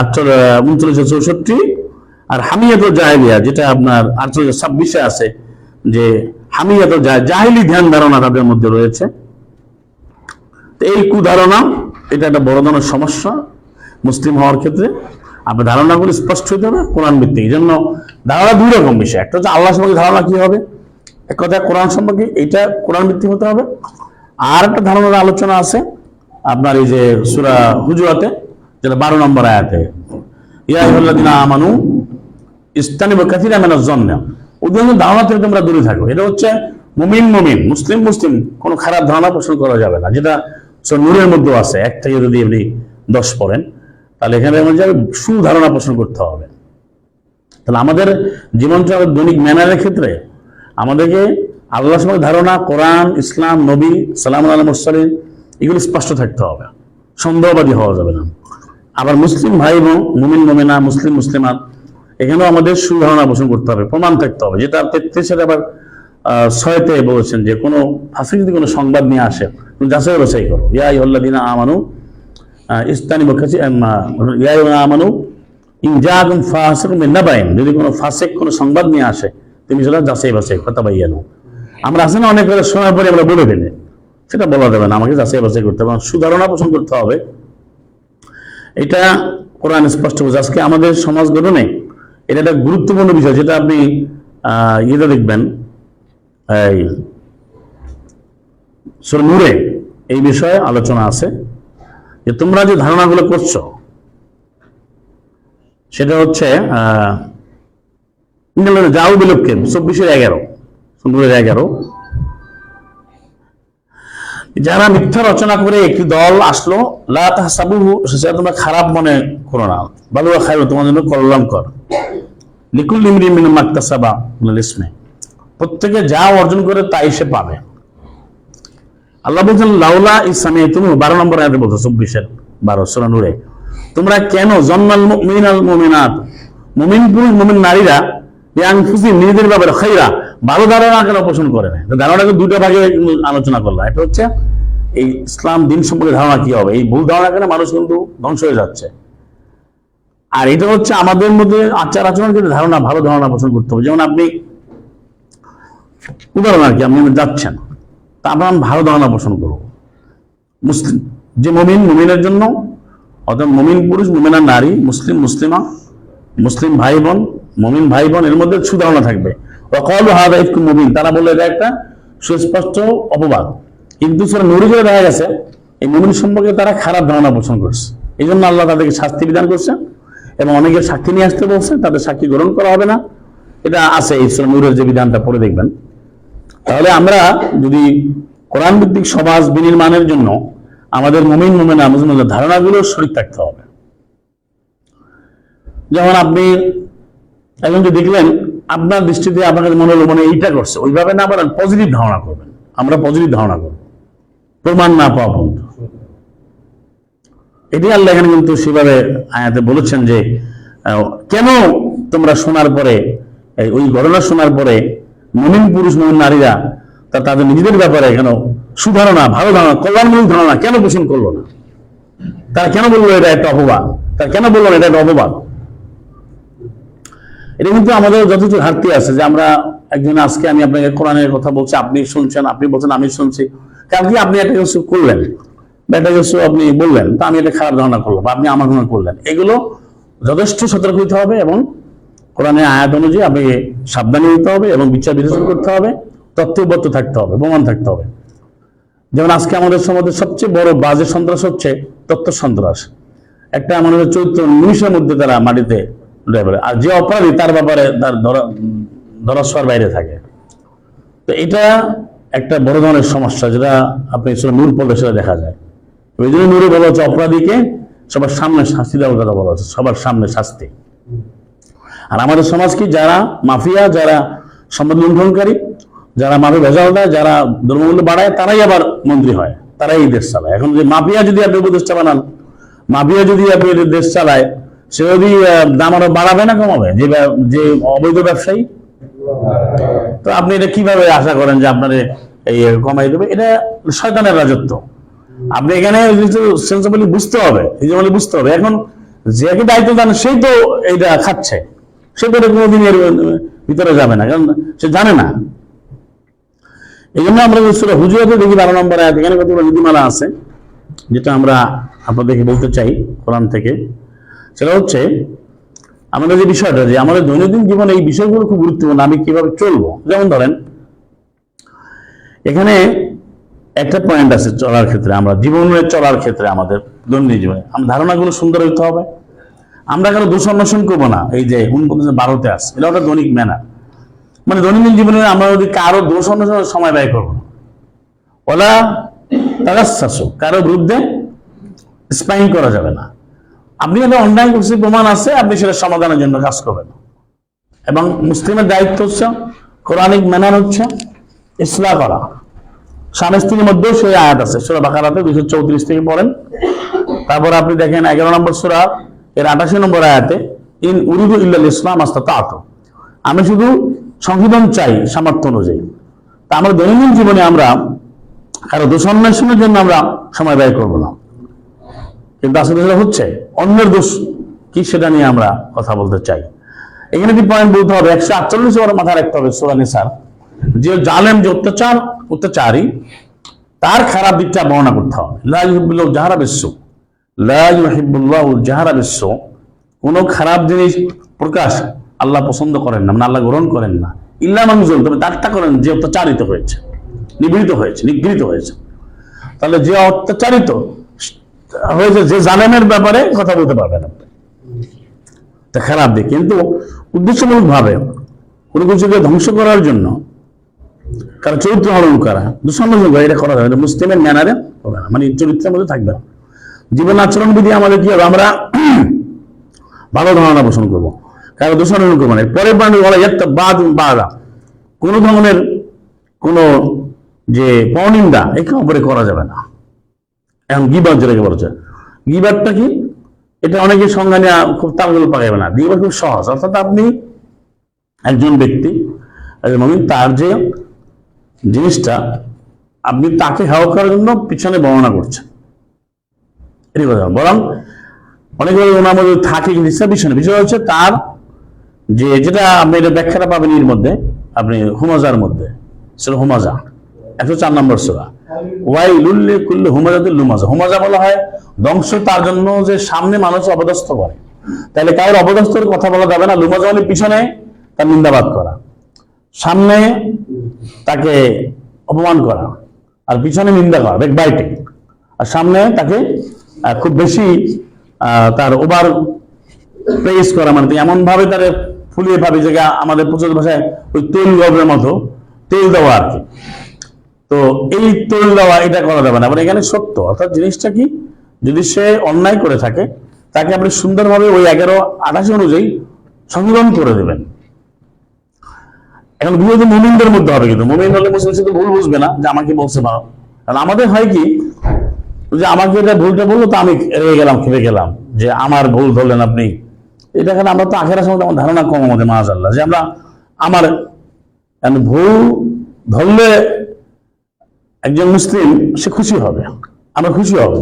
39-64 আর হামিয়াতুল জাহেলিয়া, যেটা আপনার 48-26 আছে, যে হামিয়াতুল জাহেলি ধ্যান ধারণা তাদের মধ্যে রয়েছে। এই কুধারণা, এটা একটা বড় ধরনের সমস্যা মুসলিম হওয়ার ক্ষেত্রে। আপনার ধারণাগুলো স্পষ্ট হতে হবে কোরআন ভিত্তিক। এই জন্য ধারণা দুই রকম বিষয়, একটা হচ্ছে আল্লাহ সম্পর্কে ধারণা কি হবে, এক কথা কোরআন সম্পর্কে, এটা কোরআন ভিত্তিক হতে হবে। আর একটা ধারণার আলোচনা আছে আপনার এই যে সূরা হুজুরাতে, যেটা 12 নম্বর আয়াতে, ইয়া আইয়ুহাল্লাযীনা আমানু ইজতানিবু কাসীরাম মিনাজ যন্নি, ওদের ধারণা থেকে তোমরা দূরে থাকো। এটা হচ্ছে মুমিন মুসলিম কোনো খারাপ ধারণা পোষণ করা যাবে না, যেটা নূরের মধ্যেও আছে। 1 থেকে যদি আপনি 10 পড়েন, তাহলে এখানে সুধারণা পোষণ করতে হবে। তাহলে আমাদের জীবনচর্যার দৈনিক ম্যানারের ক্ষেত্রে আমাদেরকে আল্লাহর সম্পর্কে ধারণা, কোরআন, ইসলাম, নবী সাল্লাল্লাহু আলাইহি ওয়াসাল্লাম এগুলো স্পষ্ট থাকতে হবে, সন্দেহবাদী হওয়া যাবে না। আবার মুসলিম ভাই বোন, মুমিন মুমিনা, মুসলিম মুসলিমাত, এখানেও আমাদের সুধারণা পোষণ করতে হবে, প্রমাণ থাকতে হবে। যেটা 33 আবার 6-তে বলেছেন যে কোনো ফাঁসি যদি কোনো সংবাদ নিয়ে আসে যাচাই বাছাই করো। ইয়া আইয়ুহাল্লাযীনা আমানু ইসতানিবু ইয়া আইয়ুহাল্লাযীনা আমানু ইন জাআকুম ফাসিকুম বিনাবাইন, যদি কোনো ফাসিক কোনো সংবাদ নিয়ে আসে তুমি সেটা যাচাই বাছাই ফাতাবাইয়ানু। আমরা আছে না অনেক কথা শোনার পরে আমরা বলে দিলে, সেটা বলা যাবে না, আমাকে যাচাই বাছাই করতে হবে, সুধারণা পোষণ করতে হবে। এটা কোরআন স্পষ্ট বলছে। আজকে আমাদের সমাজ গঠনে এটা একটা গুরুত্বপূর্ণ বিষয়, যেটা আপনি ইয়েটা দেখবেন এই সূরা নূরে এই বিষয়ে আলোচনা আছে যে তোমরা যে ধারণাগুলো করছো সেটা হচ্ছে যাও বিলক্ষে 24-11 নূরের 11, যারা মিথ্যা রচনা করে একটি দল আসলো, লা তাহসাবুহু, সেটা তোমরা খারাপ মনে করো না, বাল হুয়া খায়রুন, তোমার জন্য কল্যাণকর, লিকুল্লি ইমরিইন মিম্মা ইকতাসাবা মিনাল ইসমি, প্রত্যেকে যা অর্জন করে তাই সে পাবে। আল্লাহ বলছেন লাউলা ইজ সামি'তুমু, 12 নম্বর আয়াতে বলছে 24-12 সূরা নূরে, তোমরা কেন জন্নাল মুমিনাল মুমিনাত, মুমিন পুরুষ মুমিন নারীরা বিআনফুসিহিম, নিজেদের ব্যাপারে খায়রা, ভালো ধারণা কেন পোষণ করে না। ধারণাকে দুটো ভাগে আলোচনা করলাম। এটা হচ্ছে এই ইসলাম দিন সম্পর্কে ধারণা কি হবে, এই ভুল ধারণা কেন মানুষ কিন্তু ধ্বংস হয়ে যাচ্ছে। আর এটা হচ্ছে আমাদের মধ্যে আচার আচরণ কিন্তু ধারণা, ভালো ধারণা পোষণ করতে হবে। যেমন আপনি উদাহরণ আর কি, আপনি যাচ্ছেন, তা আমরা ভালো ধারণা পোষণ করবো। মুসলিম যে মুমিন, মুমিনের জন্য, অর্থাৎ মুমিন পুরুষ, মুমিনা নারী, মুসলিম মুসলিমা, মুসলিম ভাই বোন, মুমিন ভাই বোন, এর মধ্যে সুধারণা থাকবে। ওয়াকালু হাযা ইফকুম মুবিন, তারা বললো এটা একটা সুস্পষ্ট অপবাদ। কিন্তু সূরা নূরে দেখা গেছে এই মুমিন সম্পর্কে তারা খারাপ ধারণা পোষণ করছে, এই জন্য আল্লাহ তাদেরকে শাস্তি বিধান করছে এবং অনেকের সাক্ষী নিয়ে আসতে বলছে, তাদের সাক্ষী গ্রহণ করা হবে না। এটা আছে এই সূরা নূরের যে বিধানটা পড়ে দেখবেন। তাহলে আমরা যদি কোরআন ভিত্তিক সমাজ বিনির্মাণের জন্য আমাদের মুমিন মুমিনা মুসলিমদের ধারণাগুলো সঠিক থাকতে হবে। যেমন আপনি এখন যে দেখলেন, আপনার দৃষ্টিতে আপনাকে মনে হলো মনে এইটা করছে, ওইভাবে না বলেন, পজিটিভ ধারণা করবেন। আমরা পজিটিভ ধারণা করব, প্রমাণ না পাওয়া পর্যন্ত। এটি আল্লাহ এখানে কিন্তু সেভাবে আয়াতে বলেছেন যে কেন তোমরা শোনার পরে, ওই ঘটনা শোনার পরে মুমিন পুরুষ মুমিন নারীরা তাদের নিজেদের ব্যাপারে কেন সুধারণা, ভালো ধারণা, কল্যাণমূলক ধারণা কেন পোষণ করলো না? তারা কেন বললো এটা একটা অপবাদ? তারা কেন বললো এটা একটা অপবাদ? এটা কিন্তু আমাদের যথেষ্ট ঘাটতি আছে যে আমরা একজন, আজকে আমি আপনাকে কোরআনের কথা বলছি, আপনি শুনছেন, আপনি বলছেন আমি শুনছি, কালকে আপনি একটা কিছু করলেন বা একটা কিছু আপনি বললেন, তা আমি এটা খারাপ ধারণা করলাম বা আপনি আমার ধারণা করলেন। এগুলো যথেষ্ট সতর্ক হতে হবে এবং কোরআনের আয়াত অনুযায়ী আপনাকে সাবধানী হতে হবে এবং বিচার বিশ্লেষণ করতে হবে, তথ্যবদ্ধ থাকতে হবে, প্রমাণ থাকতে হবে। যেমন আজকে আমাদের সমাজে সবচেয়ে বড় বাজে সন্ত্রাস হচ্ছে তথ্য সন্ত্রাস। একটা আমাদের চরিত্র নিমিষের মধ্যে তারা মাটিতে উঠে পড়ে, আর যে অপরাধী তার ব্যাপারে তার ধরাছোঁয়ার বাইরে থাকে। তো এটা একটা বড় ধরনের সমস্যা, যেটা আপনি নূর পড়লে সেটা দেখা যায়। ওই জন্য নূরে বলা হচ্ছে অপরাধীকে সবার সামনে শাস্তি দেওয়ার কথা বলা হচ্ছে, সবার সামনে শাস্তি। আর আমাদের সমাজ কি, যারা মাফিয়া, যারা সম্পদ লুণ্ঠনকারী, যারা মাফিয়া ভেজাল দেয়, যারা দ্রব্যমূল্য বাড়ায়, তারাই আবার মন্ত্রী হয়, তারাই এই দেশ চালায়। এখন যে মাফিয়া যদি আপনি উপদেষ্টা বানান, মাফিয়া যদি আপনি দেশ চালায়, সে যদি দাম আরো বাড়াবে না কমাবে? যে অবৈধ ব্যবসায়ী, তো আপনি এটা কিভাবে আশা করেন যে আপনার এই কমাই দেবে? এটা শয়তানের রাজত্ব। আপনি এখানে সেন্সিবলি বুঝতে হবে, বুঝতে হবে। এখন যে দায়িত্ব দেন সেই তো এইটা খাচ্ছে, সে তো কোনোদিন এর ভিতরে যাবে না, কারণ সে জানে না। এই জন্য আমরা সূরা হুজুরাতে দেখি 12 নম্বর আয়াত, এখানে কতগুলো নীতিমালা আছে যেটা আমরা আপনাদেরকে বলতে চাই কোরআন থেকে। সেটা হচ্ছে আমাদের যে বিষয়টা, যে আমাদের দৈনন্দিন জীবনে এই বিষয়গুলো খুব গুরুত্বপূর্ণ, আমি কিভাবে চলবো। যেমন ধরেন এখানে একটা পয়েন্ট আছে চলার ক্ষেত্রে, আমরা জীবনে চলার ক্ষেত্রে আমাদের দৈনন্দিন জীবনে আমার ধারণাগুলো সুন্দর হইতে হবে। আমরা কারো দোষ অন্বেষণ করবো না, এই যে 12তে আছে, এটা একটা দৈনিক ম্যানার। মানে দৈনন্দিন জীবনে আমরা যদি কারো দোষ অন্বেষণের সময় ব্যয় করবো না, ওলা তাগাসসাসু, কারো বিরুদ্ধে স্পাইং করা যাবে না। আপনি একটা অন্যায় করছেন, প্রমাণ আছে, আপনি সেটা সমাধানের জন্য কাজ করবেন। এবং মুসলিমের দায়িত্ব হচ্ছে কোরআনিক ম্যানার হচ্ছে ইসলাহ করা। স্বামী স্ত্রীর মধ্যেও সেই আয়াত আছে, সূরা বাকারাতে 234 থেকে পড়েন। তারপর আপনি দেখেন 11 নম্বর সূরা এর 88 নম্বর আয়াতে, ইন উরিদু ইল্লাল ইসলাম মাস্তাতাতু, আমি শুধু সংশোধন চাই সামর্থ্য অনুযায়ী। তা আমরা দৈনন্দিন জীবনে আমরা কারো দোষ অন্বেষণের জন্য আমরা সময় ব্যয় করবো না, কিন্তু আসলে যেটা হচ্ছে অন্যের দোষ কি সেটা নিয়ে আমরা কথা বলতে চাই। এখানে কি পয়েন্ট বলতে হবে, 148 নম্বর মাথায় রাখতে হবে সূরা নিসার, যে জালেম, যে অত্যাচারী, তার খারাপ দিকটা বর্ণনা করতে হবে। লা ইউহিব্বুল্লাহু জাহরা বিসসু, লা ইউহিব্বুল্লাহু জাহরা বিসসু, কোনো খারাপ জিনিস প্রকাশ আল্লাহ পছন্দ করেন না, মানে আল্লাহ গ্রহণ করেন না। ইল্লা মান যুলিম, তবে তারটা করেন যে অত্যাচারিত হয়েছে, নিগৃহীত হয়েছে। তাহলে যে অত্যাচারিত হয়েছে, যে জালেমের ব্যাপারে কথা বলতে পারবেন আপনি, তা খারাপ দিক। কিন্তু উদ্দেশ্যমূলক ভাবে কোনো কিছুকে ধ্বংস করার জন্য, কারণ চরিত্র হরণ করা, দুঃসন্দেহ এটা করা যাবে, মুসলিমের ম্যানারে হবে না, মানে চরিত্রের মধ্যে থাকবে না। জীবন আচরণ বিধি আমাদের কি হবে, আমরা ভালো ধারণা পোষণ করবো, কারণ দূষণ করবো না। পরের পয়েন্ট বলা যাচ্ছে বাদা, কোনো ধরনের কোনো যে পরনিন্দা একে অপরে করা যাবে না। এখন গীবত যেটাকে বলছে, গীবতটা কি, এটা অনেকে সংজ্ঞা নেওয়া খুব তালগুলো পাকাবে না। গীবত খুব সহজ, অর্থাৎ আপনি একজন ব্যক্তি, একজন মুমিন, তার যে জিনিসটা আপনি তাকে হেয় করার জন্য পিছনে বর্ণনা করছেন, এটি কথা। বরং অনেক ওনার মধ্যে থাকে বিষয় হচ্ছে তার যে, যেটা আপনি এটা ব্যাখ্যাটা পাবেন এর মধ্যে, আপনি হুমাজার মধ্যে, সেটা হুমাজা 104 নম্বর সূরা, ওয়াইলুল লিকুল্লি হুমাজাতিল লুমাজা। হুমাজা বলা হয় ধ্বংস তার জন্য যে সামনে মানুষ অপদস্থ করে, তাহলে কারোর অপদস্থের কথা বলা যাবে না। লুমাজা মানে পিছনে তার নিন্দাবাদ করা, সামনে তাকে অপমান করা, আর পিছনে নিন্দা করা, ব্যাকবাইটিং, আর সামনে তাকে খুব বেশি তার ওভার প্রেস করা, মানে এমন ভাবে তার ফুলিয়ে ভাবে, যে আমাদের প্রচুর ভাষায় ওই তেল গবের মতো তেল দেওয়া আর কি। তো এই তেল দেওয়া এটা করা যাবে না। মানে এখানে সত্য, অর্থাৎ জিনিসটা কি, যদি সে অন্যায় করে থাকে তাকে আপনি সুন্দরভাবে ওই 11-88 অনুযায়ী সংশোধন করে দেবেন। এখন বিরোধ মুমিনদের মধ্যে হবে, কিন্তু মুমিন হলে মুসলিম সে তো ভুল বুঝবে না যে আমাকে বলছে ভালো। কারণ আমাদের হয় কি, যে আমাকে এটা ভুলটা বললো তো আমি রেগে গেলাম, খেপে গেলাম যে আমার ভুল ধরলেন আপনি। এটা এখানে আমরা তো আখেরার সময় আমার ধারণা কম আমাদের, মাআযাল্লাহ, যে আমরা আমার ভুল ধরলে একজন মুসলিম সে খুশি হবে, আমরা খুশি হবো।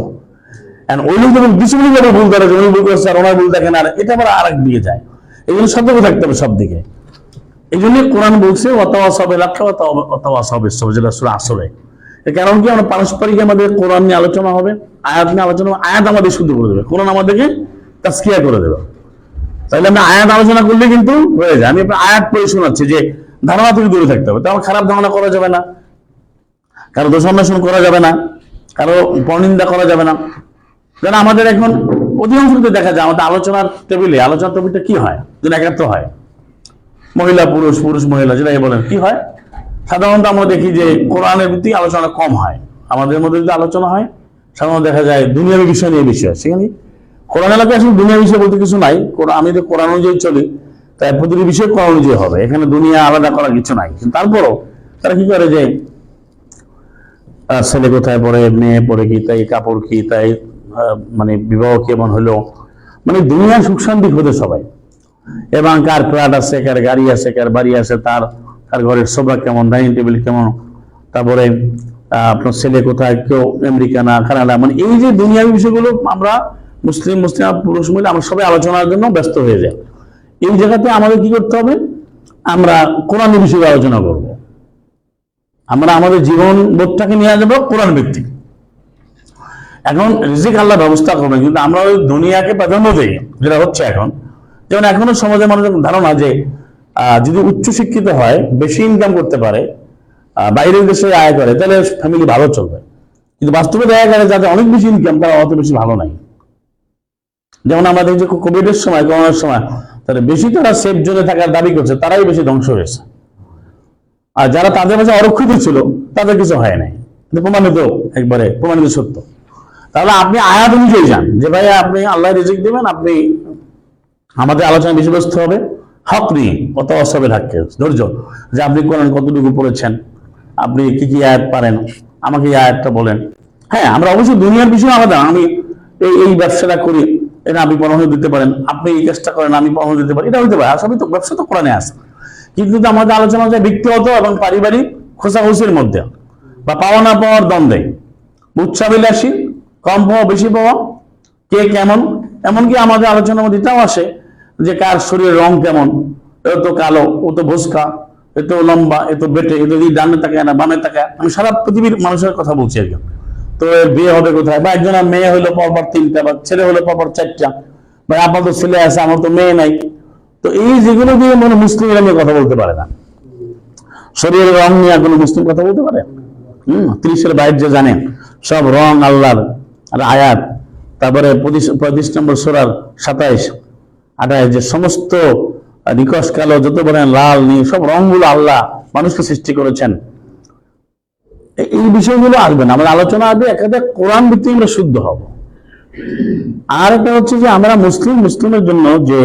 ওই লোক যখন ডিসিপ্লিন ভুল করে, উনি ভুল করছে আর ওনার ভুল দেখেন, আর এটা আবার আর এক দিকে যায়। এই জন্য সতর্ক থাকতে হবে সব দিকে। এই জন্য কোরআন বলছে ওয়াতাওয়াসাউ বিল হাক্কি ওয়াতাওয়াসাউ বিস সাবর, যেটা সূরা আসরে। কারণ কি, আমরা পারস্পরিক আমাদের কোরআন নিয়ে আলোচনা হবে, আয়াত নিয়ে আলোচনা হবে, আয়াত আমাদের শুদ্ধ করে দেবে, কোরআন আমাদেরকে তাজকিয়া করে দেবে। তাহলে আমরা আয়াত আলোচনা করলে কিন্তু হয়ে যায়। আমি আপনার আয়াত পড়ে শোনাচ্ছি যে ধারণা থেকে দূরে থাকতে হবে, তেমন খারাপ ধারণা করা যাবে না, কারো দোষ অন্বেষণ করা যাবে না, কারো পরনিন্দা করা যাবে না। যেন আমাদের এখন অধিকাংশ দেখা যায় আমাদের আলোচনার টেবিলটা কি হয়, যেন একাত্র হয়, মহিলা পুরুষ, পুরুষ মহিলা, যেটাকে বলেন, কি হয় সাধারণত আমরা দেখি যে কোরআনের প্রতি আলোচনা কম হয়। আমাদের মধ্যে যদি আলোচনা হয় সাধারণত দেখা যায় দুনিয়াবী বিষয় নিয়ে বেশি হয়। সেখানে কোরআন এলাকায় আসলে দুনিয়া বিষয় বলতে কিছু নাই, আমি তো কোরআন অনুযায়ী চলি, তাই প্রতিটি বিষয় কোরআন অনুযায়ী হবে, এখানে দুনিয়া আলাদা করার কিছু নাই। কিন্তু তারপরও তারা কি করে, যে ছেলে কোথায় পড়ে, মেয়ে পড়ে কি, তাই কাপড় কি, তাই মানে বিবাহ কেমন হলো, মানে দুনিয়ার সুখ শান্তি খোঁজে সবাই। এবং কার ফ্ল্যাট আছে, কার গাড়ি আছে, কার বাড়ি আছে, তার ঘরের সোফা কেমন, ডাইনিং টেবিল কেমন, তারপরে আপনার ছেলে কোথায়, কেউ আমেরিকা না কানাডা, মানে এই যে দুনিয়াবী বিষয়গুলো আমরা মুসলিম পুরুষ মহিলা আমরা সবাই আলোচনার জন্য ব্যস্ত হয়ে যায়। এই জায়গাতে আমাদের কি করতে হবে, আমরা কোরআনের বিষয়ে আলোচনা করব, আমরা আমাদের জীবন বোধটাকে নিয়ে যাবো কোরআন ভিত্তিক। এখন রিজিক আল্লাহ ব্যবস্থা করবেন, কিন্তু আমরা ওই দুনিয়াকে প্রাধান্য দিই, যেটা হচ্ছে এখন। যেমন এখনো সমাজে মানুষের ধারণা যে যদি উচ্চ শিক্ষিত হয়, বেশি ইনকাম করতে পারে, বাইরের দেশে আয় করে, তাহলে ফ্যামিলি ভালো চলবে। কিন্তু বাস্তবে দেখা গেলে যাদের অনেক বেশি ইনকাম তারা অত বেশি ভালো নাই। যেমন আমাদের যে কোভিডের সময়, করোনার সময়, তাহলে বেশি তারা সেফ জোনে থাকার দাবি করছে, তারাই বেশি ধ্বংস হয়েছে। আর যারা তাদের মাঝে অরক্ষিত ছিল তাদের কিছু হয় নাই, প্রমাণিত সত্য। তাহলে আপনি আয়াত অনুযায়ী যান, যে ভাই আপনি আল্লাহ রিজিক দেবেন, আপনি আমাদের আলোচনা বিষয়বস্তু হবে হক নিয়ে, কত অসবের হাক্কে, ধৈর্য, যে আপনি কোরআন কতটুকু পড়েছেন, আপনি কি কি আয়াত পারেন, আমাকে এই আয়াতটা বলেন। হ্যাঁ, আমরা অবশ্যই দুনিয়ার বিষয়ে আলাদা, আমি এই ব্যবসাটা করি, এটা আপনি পরামর্শ দিতে পারেন, আপনি এই কাজটা করেন, আমি পরামর্শ দিতে পারি, এটা হইতে পারে। সবই তো ব্যবসা তো কোরআনে আছে, কিন্তু আমাদের আলোচনা যায় ব্যক্তিগত এবং পারিবারিক খোঁচাখুচির মধ্যে, বা পাওয়া না পাওয়ার দ্বন্দ্বে, উচ্চাবিলাসী, কম পাওয়া বেশি পাওয়া, কে কেমন। এমনকি আমাদের আলোচনার মধ্যে এটাও আসে যে কার শরীরের রং কেমন, এ তো কালো, ও তো ভোসকা, এ তো লম্বা, এ তো বেটে, এ তো ডানে তাকায় না বামে তাকায়। আমি সারা পৃথিবীর মানুষের কথা বলছি আর কি। তো বিয়ে হবে কোথায়, বা একজনের মেয়ে হইলো পরপর 3টা, বা ছেলে হলো পরপর 4টা, বা আপনার তো ছেলে আছে আমার তো মেয়ে নাই। তো এই যেগুলো দিয়ে মনে মুসলিমরা নিয়ে কথা বলতে পারে না, শরীরের রং নিয়ে কোনো মুসলিম কথা বলতে পারে? 30-এর বাইরে যে জানেন সব রং আল্লাহর আর আয়াত। তারপরে 35 নম্বর সূরার 27-28 যে সমস্ত নিকশ কালো যত বলেন লাল নীল সব রংগুলো আল্লাহ মানুষকে সৃষ্টি করেছেন। এই বিষয়গুলো আসবে না, আমাদের আলোচনা আসবে একাধিক কোরআন ভিত্তিক আমরা শুদ্ধ হব। আর একটা হচ্ছে যে আমরা মুসলিমের জন্য যে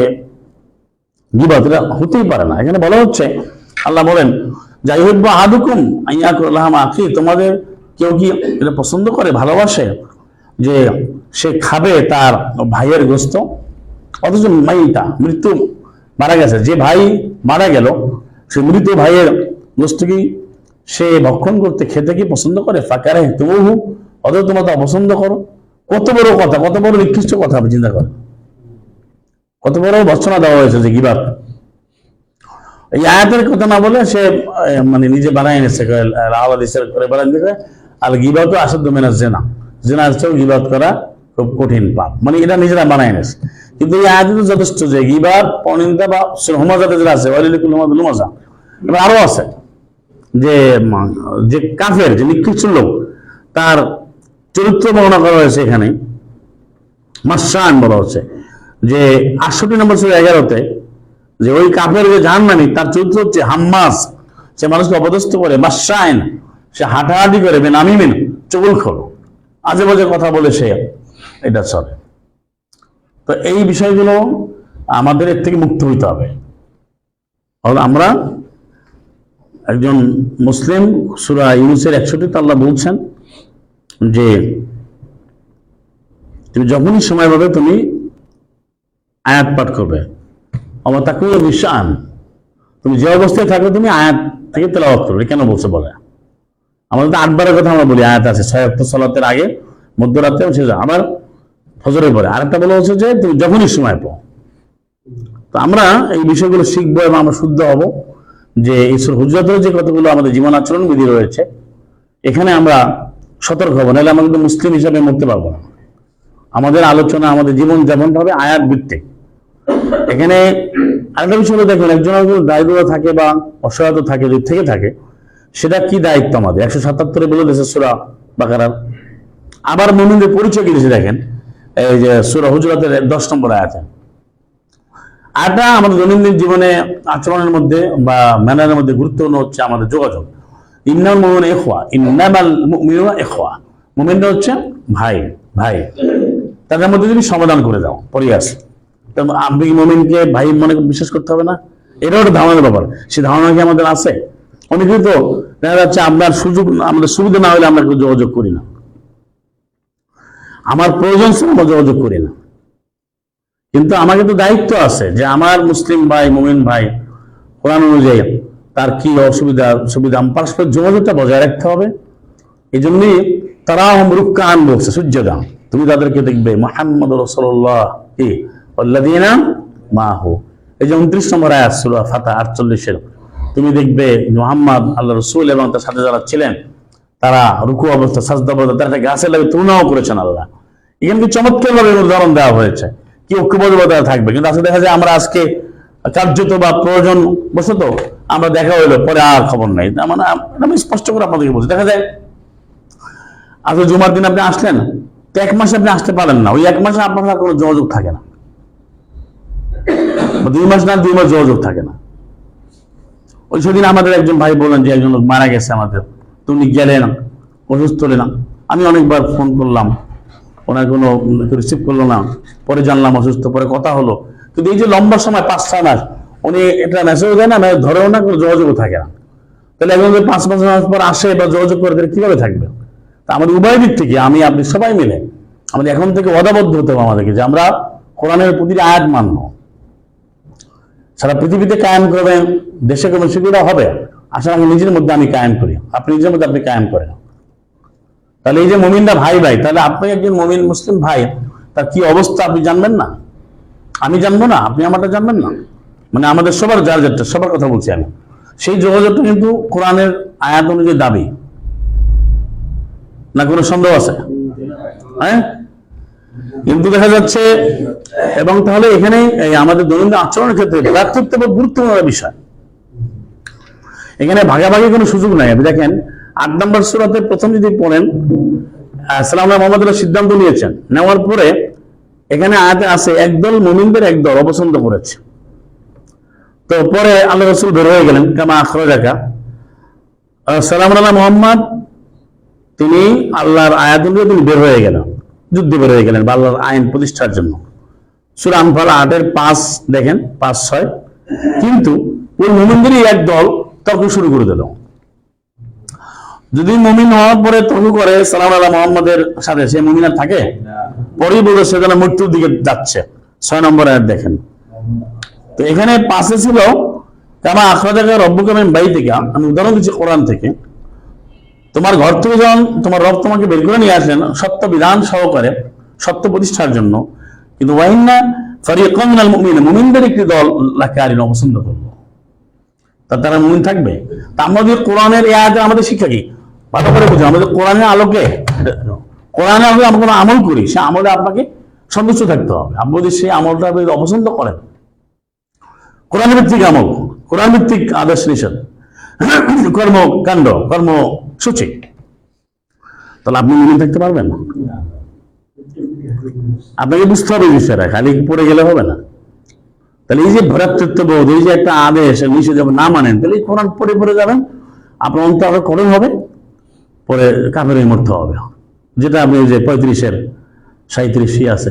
গীবত, এটা হতেই পারে না। এখানে বলা হচ্ছে, আল্লাহ বলেন যাই হোক বা আদুকুম আইয়াকুল্লাহ আখি, তোমাদের কেউ কি এটা পছন্দ করে, ভালোবাসে যে সে খাবে তার ভাইয়ের গোস্ত, অথচ মাইটা মৃত্যু, মারা গেছে যে ভাই মারা গেল, সে মৃত ভাইয়ের গোস্ত কি সে ভক্ষণ করতে খেতে কি পছন্দ করে? ফাকারে তুমুহু, অথচ তোমরা তা অপছন্দ করো। কত বড় কথা, কত বড় নিকৃষ্ট কথা, আপনি চিন্তা করেন, কত বড় ভর্ৎসনা দেওয়া হয়েছে যে গীবত। এই আয়াতের কথা না বলে সে মানে নিজে বানায় এনেছে, আর গীবত আসাধ্য মিনাজ জিনা, জিনার চেয়েও গীবত করা খুব কঠিন পাপ, মানে এটা নিজেরা বানায় এনেছে। কিন্তু এই আয়াতে তো যথেষ্ট যে গীবত পরনিন্দা বা হুমাজাতে যেটা আছে, ওয়ালিকুল হুমাদুল হুমাজা, এবার আরো আছে যে কাফের, যে নিকৃষ্ট লোক, তার চরিত্র বর্ণনা করা হয়েছে এখানে। মাসান বলা হচ্ছে যে 68 নম্বর সূরা 11-তে, যে ওই কাফের যে জাহান্নামী, তার চরিত্র হচ্ছে হাম্মাস, সে মানুষকে অপদস্থ করে, মাসাইন, সে হাঁটাহাঁটি করে, বেনামিমিন, চুগলখোর, আজে বাজে কথা বলে সে এটা চলে। তো এই বিষয়গুলো আমাদের এর থেকে মুক্ত হইতে হবে। আমরা একজন মুসলিম, সূরা ইউনূসের 61-তে আল্লাহ বলছেন যে তুমি যখনই সময় পাবে তুমি আয়াত পাঠ করবে, আমার তাকে বিশ্বান, তুমি যে অবস্থায় থাকবে তুমি আয়াত থেকে তেলাওয়াত করবে। কেন বলছে বলে, আমাদের তো 8 বারের কথা আমরা বলি, আয়াত আছে 6 ওয়াক্ত সালাতের আগে, মধ্যরাতে, আবার ফজরের পরে। আরেকটা বলা হচ্ছে যে তুমি যখনই সময় পাও। তো আমরা এই বিষয়গুলো শিখবো এবং আমরা শুদ্ধ হব যে এই সূরা হুজরাতের যে কতগুলো আমাদের জীবন আচরণ বিধি রয়েছে, এখানে আমরা সতর্ক হবো, নাহলে আমরা কিন্তু মুসলিম হিসাবে মরতে পারবো না। আমাদের আলোচনা, আমাদের জীবন যেমন হবে আয়াত ভিত্তিক। এখানে আরেকটা বিষয় হলো, দেখুন একজনের দায়িত্ব থাকে বা অসহায়তা থাকে, যদি থেকে থাকে, সেটা কি দায়িত্ব আমাদের 177-এ বলে দিয়েছে সূরা বাকারার। আবার মুমিনদের পরিচয় কি দিয়েছে দেখেন, এই যে সূরা হুজরাতের 10 নম্বর আয়াতে। আয়াতটা আমাদের দৈনন্দিন জীবনে আচরণের মধ্যে বা ম্যানারের মধ্যে গুরুত্বপূর্ণ হচ্ছে আমাদের যোগাযোগ। ইন্নামাল মুমিনুনা ইখওয়া, ইন্নামাল মুমিনুনা ইখওয়া, মুমিনরা হচ্ছে ভাই ভাই, তাদের মধ্যে তুমি সমাধান করে দাও, পরিয়াস। আপনি মুমিনকে ভাই মনে বিশ্বাস করতে হবে না, এটাও একটা ধারণার ব্যাপার। সে ধারণা কি আমাদের আছে? অনেকে তো দেখা যাচ্ছে আপনার সুযোগ, আমাদের সুবিধা না হলে আমরা যোগাযোগ করি না, আমার প্রয়োজন ছিল আমরা যোগাযোগ করি না। কিন্তু আমাকে তো দায়িত্ব আছে যে আমার মুসলিম ভাই, মুমিন ভাই, কোরআন অনুযায়ী তার কি অসুবিধা সুবিধা, পারস্পরিক যোগাযোগটা বজায় রাখতে হবে। এই জন্যই তারা রুক্কান বলছে, সূর্যদান, তুমি তাদেরকে দেখবে মুহাম্মদ রাসূলুল্লাহ ওয়াল্লাযীনা মাহু। এই যে 29 নম্বর আয়াত সূরা ফাতহ 48-এর, তুমি দেখবে মুহাম্মদ, আল্লাহ রাসূল এবং তার সাথে যারা ছিলেন তারা রুকু অবস্থা, সাজদা অবস্থা, তারা গাছের লাগে তুলনাও করেছেন আল্লাহ। এখানে কি চমৎকার ভাবে উদাহরণ দেওয়া হয়েছে, কি ঐক্যবদ্ধতা থাকবে। কিন্তু আসলে দেখা যায় আমরা আজকে কার্যত বা প্রয়োজন বশত আমরা দেখা হইলো, পরে আর খবর নাই। মানে আমি স্পষ্ট করে আপনাদেরকে বলছি, দেখা যায় আজকে জুমার দিন আপনি আসলেন, তো 1 মাসে আপনি আসতে পারেন না, ওই 1 মাসে আপনার কোনো যোগাযোগ থাকে না, 2 মাস না 2 মাস যোগাযোগ থাকে না। ওই সেদিন আমাদের একজন ভাই বললেন যে একজন লোক মারা গেছে আমাদের, তুমি গেলেন, অসুস্থ হলেন। আমি অনেকবার ফোন করলাম, ওনার কোনো রিসিভ করলো না, পরে জানলাম অসুস্থ, পরে কথা হলো। কিন্তু এই যে লম্বা সময় 5-6 মাস, উনি এটা মেসেজ দেয় না, ধরেও না, কোনো যোগাযোগও থাকে না। তাহলে একজন যদি 5 মাস পর আসে বা যোগাযোগ করে, তাহলে কিভাবে থাকবে? তা আমাদের উভয় দিক থেকে, আমি আপনি সবাই মিলে আমাদের এখন থেকে ওয়াদাবদ্ধ হতে হবে আমাদেরকে, যে আমরা কোরআনের প্রতিটি আয়াত মানব, সারা পৃথিবীতে কায়েম করবেন, দেশে করবেন, সেগুলো হবে। আসলে আমি নিজের মধ্যে আমি কায়েম করি, আপনি নিজের মধ্যে আপনি কায়েম করেন। তাহলে এই যে মুমিনরা ভাই ভাই, তাহলে আপনি একজন মুমিন মুসলিম ভাই, তার কি অবস্থা আপনি জানবেন না? আমি জানবো না? আপনি আমারটা জানবেন না? মানে আমাদের সবার, যার যারটা, সবার কথা বলছি আমি। সেই যোগাযোগটা কিন্তু কোরআনের আয়াত অনুযায়ী দাবি, না কোনো সন্দেহ আছে? হ্যাঁ, কিন্তু দেখা যাচ্ছে। এবং তাহলে এখানে আমাদের দৈনন্দিন আচরণের ক্ষেত্রে ভ্রাতৃত্ববোধ গুরুত্বপূর্ণ বিষয়। এখানে ভাগাভাগি কোনো সুযোগ নাই। আপনি দেখেন 8 নম্বর সূরাতে প্রথম যদি পড়েন, সাল্লাল্লাহু আলাইহি ওয়াসাল্লাম সিদ্ধান্ত নিয়েছেন, নেওয়ার পরে এখানে আয়াতে আছে একদল মুমিনদের একদল অপছন্দ করেছে। তো পরে আল্লাহ রাসূল বের হয়ে গেলেন, কামা আখরাজাকা, সালাম আলাইহি মুহাম্মদ, তিনি আল্লাহর আয়াত অনুযায়ী তিনি বের হয়ে গেলেন, যুদ্ধে বের হয়ে গেলেন বা আল্লাহর আইন প্রতিষ্ঠার জন্য। সূরা আনফাল 8-5 দেখেন, 5-6। কিন্তু ওই মুমিনদেরই এক দল তর্ক শুরু করে দিল। যদি মুমিন হওয়ার পরে তর্ক করে সালাম আলাইহি মুহাম্মদের সাথে, সে মুমিন আর থাকে? পরেই বলছে সে যেন মৃত্যুর দিকে যাচ্ছে। 6 নম্বর আয়াত দেখেন। তো এখানে 5-এ ছিল কামা আখরাজাকা রব্বুকা মিন বাইতিকা, আমি উদাহরণ দিচ্ছি কোরআন থেকে। তোমার ঘর থেকে যখন তোমার রব তোমাকে বের করে নিয়ে আসলেন সত্য বিধান সহকারে, সত্য প্রতিষ্ঠার জন্য, কিন্তু ওয়াইন্না ফারিকাম মিনাল মুমিনিন, মুমিনদের একটি দল লাকারিন অপছন্দ করলো, তারা মুমিন থাকবে। তা আমাদের কোরআনের এই আয়াতে আমাদের শিক্ষা কি? ভালো করে বুঝুন। আমাদের কোরআনের আলোকে, কোরআনে আমরা কোনো আমল করি, সে আমলে আপনাকে সন্তুষ্ট থাকতে হবে। আপনি যদি সেই আমলটা আপনি অপছন্দ করেন, কোরআন ভিত্তিক আমল, কোরআন ভিত্তিক আদর্শ নিষেধ, কর্মকাণ্ড, কর্মসূচি, তাহলে আপনি মুমিন থাকতে পারবেন না। আপনাকে বুঝতে হবে বিষয়টা, খালি পড়ে গেলে হবে না। তাহলে এই যে ভ্রাতৃত্ববোধ, এই যে একটা আদেশ নিষেধ যখন না মানেন, তাহলে কোরআন পড়ে যাবেন, আপনার অন্তর আরো কঠোর হবে, পরে কাফের মরতে হবে। যেটা আপনি যে 35-37 আছে,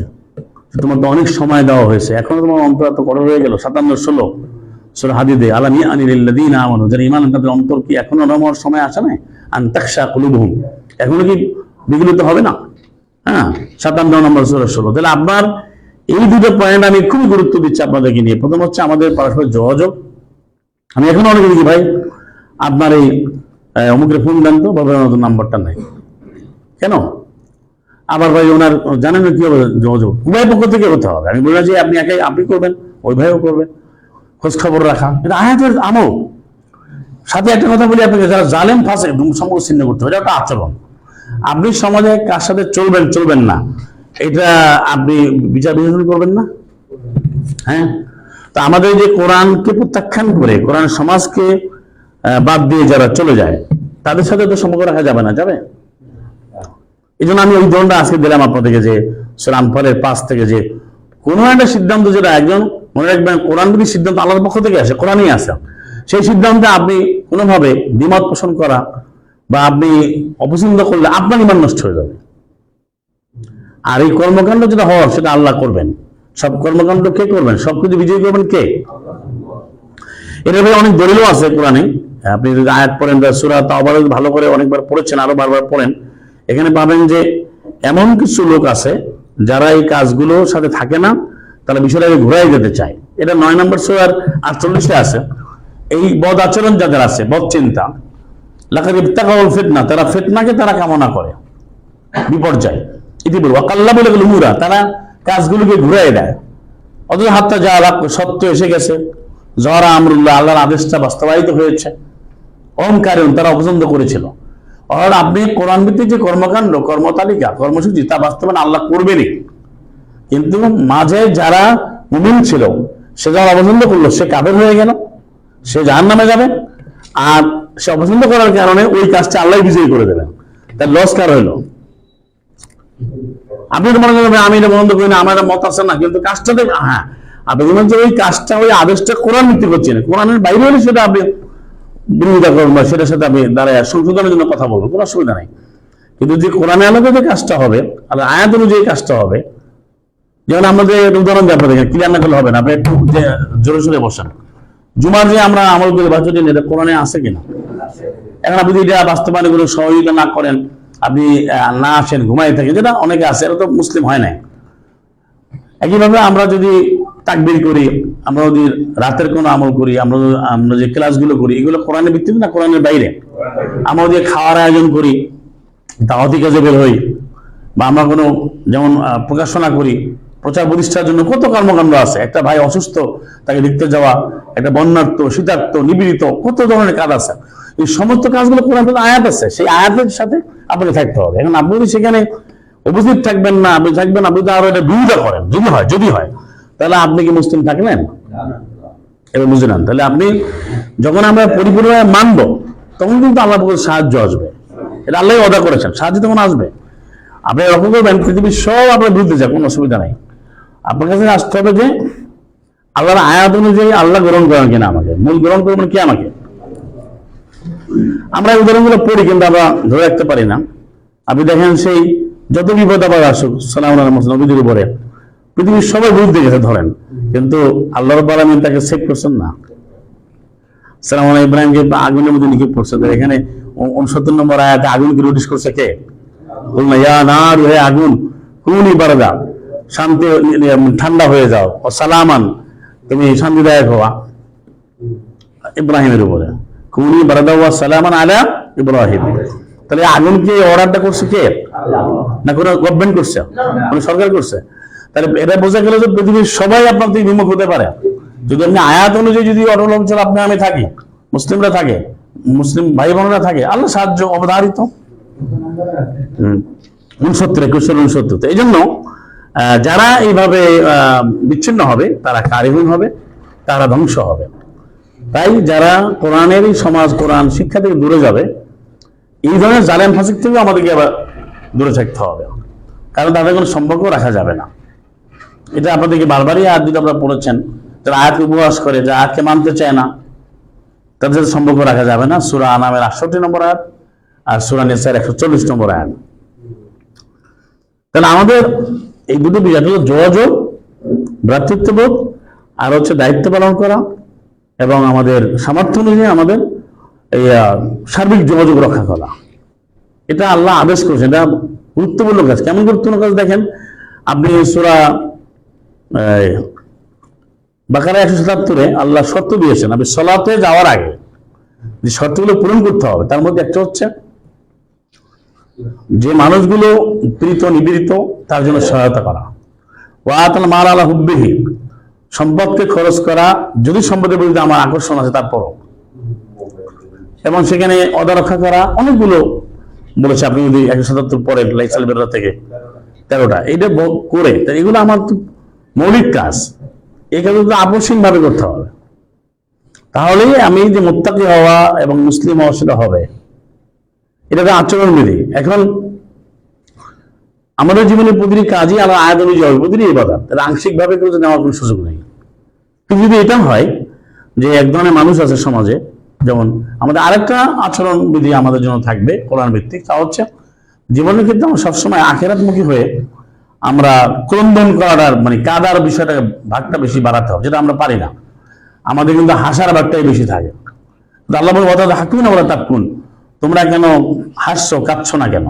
তোমার তো অনেক সময় দেওয়া হয়েছে, এখনো তোমার অন্তর এত কঠোর হয়ে গেল। 57-16 সূরা হাদীদে, আলাম ইয়ানি লিল্লাযীনা আমানু, যারা ঈমান আনছে তাদের অন্তর কি এখনো নরম হওয়ার সময় আসে না? আন তাখশা কুলুবুহুম, এখনো কি বিগলিত হবে না? হ্যাঁ, 57 নম্বর সূরা 16। তাহলে আপনার এই দুটো পয়েন্ট আমি খুবই গুরুত্ব দিচ্ছি আপনাদেরকে নিয়ে। প্রথম হচ্ছে আমাদের পারস্পরিক যোগাযোগ। আমি এখন অনেকে দেখি, ভাই আপনার এই অমুকের ফোন দেন তো, বাবার নাম্বারটা নাই কেন? আবার ভাই ওনার জানেন না কি হবে যোগাযোগ, উভয় পক্ষ থেকে হতে হবে। আমি বললাম যে আপনি একাই আপনি করবেন, ওই ভাইও করবেন, খোঁজ খবর রাখা, এটা আয়াতের আমল। সাথে একটা কথা বলি আপনাকে, যারা জালেম ফাঁসে সম্পর্ক ছিন্ন করতে হবে, এটা একটা আচরণ। আপনি সমাজে কার সাথে চলবেন না, এটা আপনি বিচার বিবেচনা করবেন না? হ্যাঁ, তা আমাদের যে কোরআনকে প্রত্যাখ্যান করে, কোরআন সমাজকে বাদ দিয়ে যারা চলে যায়, তাদের সাথে তো সম্পর্ক রাখা যাবে না, যাবে? এই জন্য আমি ওই উদাহরণটা আজকে দিলাম আপনাদেরকে, যে সূরা আনফালের 5 থেকে, যে কোনো একটা সিদ্ধান্ত, যেটা একজন মনে রাখবেন কোরআন বিধি সিদ্ধান্ত আল্লাহর পক্ষ থেকে আসে, কোরআনই আসে, সেই সিদ্ধান্তে আপনি কোনোভাবে দ্বিমত পোষণ করা বা আপনি অপছন্দ করলে আপনার ঈমান নষ্ট হয়ে যাবে। আর এই কর্মকাণ্ড যেটা হওয়ার, সেটা আল্লাহ করবেন। সব কর্মকাণ্ড কে করবেন? সবকিছু বিজয়ী করবেন কে? এর অনেক দলিলও আছে কোরআনে। আপনি যদি আয়াত পড়েন, সূরা তাওবা ভালো করে অনেকবার পড়েছেন, আরো বারবার পড়েন, এখানে পাবেন যে এমন কিছু লোক আছে যারা এই কাজগুলোর সাথে থাকে না, তারা বিষয়টাকে ঘুরাই যেতে চায়। এটা 9 নম্বর সূরার 48-এ আছে। এই বদ আচরণ যাদের আছে, বদ চিন্তা, লাকাদ ইবতাগাউল ফিতনা, তারা ফিতনাকে তারা কামনা করে, বিপর্যয়। এটি বলবো কাল্লাবুল উমুরা, তারা কাজগুলোকে ঘুরাই দেয়। অথচ হাত্তা যা সত্য এসে গেছে, জহরা আমরুল্লাহ, আল্লাহর আদেশটা বাস্তবায়িত হয়েছে। অহংকারী, তারা অপছন্দ করেছিল। আর আপনি কোরআন ভিত্তিক যে কর্মকাণ্ড, কর্মতালিকা, কর্মসূচি, তা বাস্তবায়ন আল্লাহ করবেনই। কিন্তু মাঝে যারা মুমিন ছিল, সে যারা অপছন্দ করলো, সে কাফের হয়ে গেল, সে জাহান্নামে যাবে। আর সে অপছন্দ করার কারণে ওই কাজটা আল্লাহ বিজয়ী করে দেবেন। তার লস কার হইল? আপনি তো মনে করবেন আমি এটা বন্ধ করি না, আমার মত আছে না, কিন্তু কাজটা দেখবেন, হ্যাঁ আপনি ওই কাজটা, ওই আদেশটা কোরআন ভিত্তিক হচ্ছে না, কোরআনের বাইরে হলে সেটা আপনি বিরোধিতা করবেন বা সেটার সাথে আপনি দাঁড়ায় সংশোধনের জন্য কথা বলবেন, কোনো অসুবিধা নেই। কিন্তু যে কোরআনে আলোকে যে কাজটা হবে, আর আয়াত অনুযায়ী কাজটা হবে, যেমন আমাদের উদাহরণ দিয়ে আপনাদের ক্লিয়ার না করলে হবে না, আপনি একটু জোরে সোরে বসেন। জুমার যে আমরা আমল করি বা যদি এটা কোরআনে আছে কিনা। এখন আপনি এটা বাস্তবায়নে কোনো সহযোগিতা না করেন, আপনি না আসেন, ঘুমাই থাকেন, যেটা অনেকে আছে, এটা তো মুসলিম হয় নাই। একইভাবে আমরা যদি তাকবীর করি, আমরা যদি রাতের কোনো আমল করি, আমরা যে ক্লাসগুলো করি, এগুলো কোরআনের ভিত্তিতে না কোরআনের বাইরে? আমরা যদি খাওয়ার আয়োজন করি, দাওয়াতি কাজে বের হই, বা আমরা কোনো যেমন প্রকাশনা করি, প্রচার প্রতিষ্ঠার জন্য কত কর্মকাণ্ড আছে। একটা ভাই অসুস্থ, তাকে দেখতে যাওয়া, একটা বন্যার্থ, শীতার্থ, নিপীড়িত, কত ধরনের কাজ আছে। এই সমস্ত কাজগুলো কোরআনের আয়াত আছে, সেই আয়াতের সাথে আপনাকে থাকতে হবে। এখন আপনি যদি সেখানে উপস্থিত থাকবেন না, আপনি থাকবেন, আপনি তো আরো এটা বিরোধিতা করেন, যদি হয় তাহলে আপনি কি মুসলিম থাকলেন? এবার বুঝে নেন। তাহলে আপনি যখন আমরা পরিপূর্ণভাবে মানবো, তখন কিন্তু আল্লাহ সাহায্য আসবে। এটা আল্লাহ অর্ডার করেছেন, সাহায্য তখন আসবে। আপনি এরকম করবেন, পৃথিবীর সব আপনার বিরুদ্ধে যায়, কোনো অসুবিধা নাই। আপনার কাছে আসতে হবে যে আল্লাহর আয়াত অনুযায়ী আল্লাহ গ্রহণ করেন কিনা, আমাকে মূল গ্রহণ করবেন কি আমাকে। আমরা এই উদাহরণগুলো পড়ি, কিন্তু আমরা ধরে রাখতে পারি না। আপনি দেখেন, সেই যত বিপদ আবার আসুক সালাম নবীদের উপরে, পৃথিবীর সবাই বিরুদ্ধে গেছে ধরেন, কিন্তু আল্লাহ রাব্বুল আলামিন তাকে সেভ করছেন না। সালাম ইব্রাহিমকে আগুনের মধ্যে নিক্ষেপ করছে। এখানে 69 নম্বর আয়াতে আগুনকে নোটিশ করছে কে? হে আগুন, কুনি বারদা, শান্তি, ঠান্ডা হয়ে যাও, ও সালামান, তুমি শান্তিদায়ক হওয়া ইব্রাহিমের উপরে। কুনি বারদা ওয়া সালামান আলা ইব্রাহিম। তাহলে আগুনকে অর্ডারটা করছে কে? না কোনো গভর্নমেন্ট করছে, কোনো সরকার করছে? তাহলে এটা বোঝা গেল যে পৃথিবীর সবাই আপনার থেকে বিমুখ হতে পারে। যদি আপনি আয়াত অনুযায়ী যদি অটল অঞ্চল আপনি আমি থাকি, মুসলিমরা থাকে, মুসলিম ভাই বোনেরা থাকে, আল্লাহ সাহায্য অবধারিত। 69 এই জন্য যারা এইভাবে বিচ্ছিন্ন হবে, তারা কারিগুন হবে, তারা ধ্বংস হবে। তাই যারা কোরআনেরই সমাজ, কোরআন শিক্ষা থেকে দূরে যাবে, এই ধরনের জালেম ফাসিক থেকেও আমাদেরকে আবার দূরে থাকতে হবে, কারণ তাদের কোনো সম্পর্ক রাখা যাবে না। এটা আপনাদেরকে বারবারই আয়াত দুটো আপনারা পড়েছেন, যারা আয়াতকে উপহাস করে, যারা আয়াতকে মানতে চায় না, তাদের সাথে সম্পর্ক রাখা যাবে না। সূরা আনামের 68 নম্বর আয়াত আর সূরা নিসার 140 নম্বর আয়াত। তাহলে আমাদের এই দুটো বিষয় হলো যোগাযোগ, ভ্রাতৃত্ববোধ, আর হচ্ছে দায়িত্ব পালন করা, এবং আমাদের সামর্থ্য অনুযায়ী আমাদের এই সার্বিক যোগাযোগ রক্ষা করা। এটা আল্লাহ আদেশ করেছেন, এটা গুরুত্বপূর্ণ কাজ। কেমন গুরুত্বপূর্ণ কাজ দেখেন, আপনি সূরা বাকারা 177-এ আল্লাহ শর্ত দিয়েছেন, আপনি সালাতে যাওয়ার আগে যে শর্তগুলো পূরণ করতে হবে, তার মধ্যে একটা হচ্ছে যে মানুষগুলো পীড়িত, নিপীড়িত, তার জন্য সহায়তা করা। ওয়াতাল মাল আলা হুব্বিহি, সম্পদকে খরচ করা, যদি সম্পদের বিরুদ্ধে আমার আকর্ষণ আছে তারপরও, এবং সেখানে অদা রক্ষা করা। অনেকগুলো বলেছে, আপনি যদি 177 পরে লাইসাল বেরোটা থেকে 13টা এইটা করে, এগুলো আমার মৌলিক কাজ, এই কাজগুলো আবশ্যিক ভাবে করতে হবে। তাহলেই আমি যে মুত্তাকি হওয়া এবং মুসলিম হওয়া সেটা হবে। এটা আচরণবিধি। এখন আমাদের জীবনের প্রতিটি কাজই আমার আয়াত অনুযায়ী হবে, প্রতিটি ইবাদত, তাহলে আংশিক ভাবে করে নেওয়ার কোনো সুযোগ নেই। কিন্তু যদি এটা হয় যে এক ধরনের মানুষ আছে সমাজে, যেমন আমাদের আরেকটা আচরণবিধি আমাদের জন্য থাকবে কোরআন ভিত্তিক, তা হচ্ছে জীবনের ক্ষেত্রে আমরা সবসময় আখিরাতমুখী হয়ে আমরা ক্রন্দন করার, মানে কাদার বিষয়টা, ভাগটা বেশি বাড়াতে হবে, যেটা আমরা পারি না। আমাদের কিন্তু হাসার ভাগটাই বেশি থাকে। আল্লাহ বলে কথা হাকুন, আমরা তাকুন, তোমরা কেন হাসছো, কাঁদছো না কেন?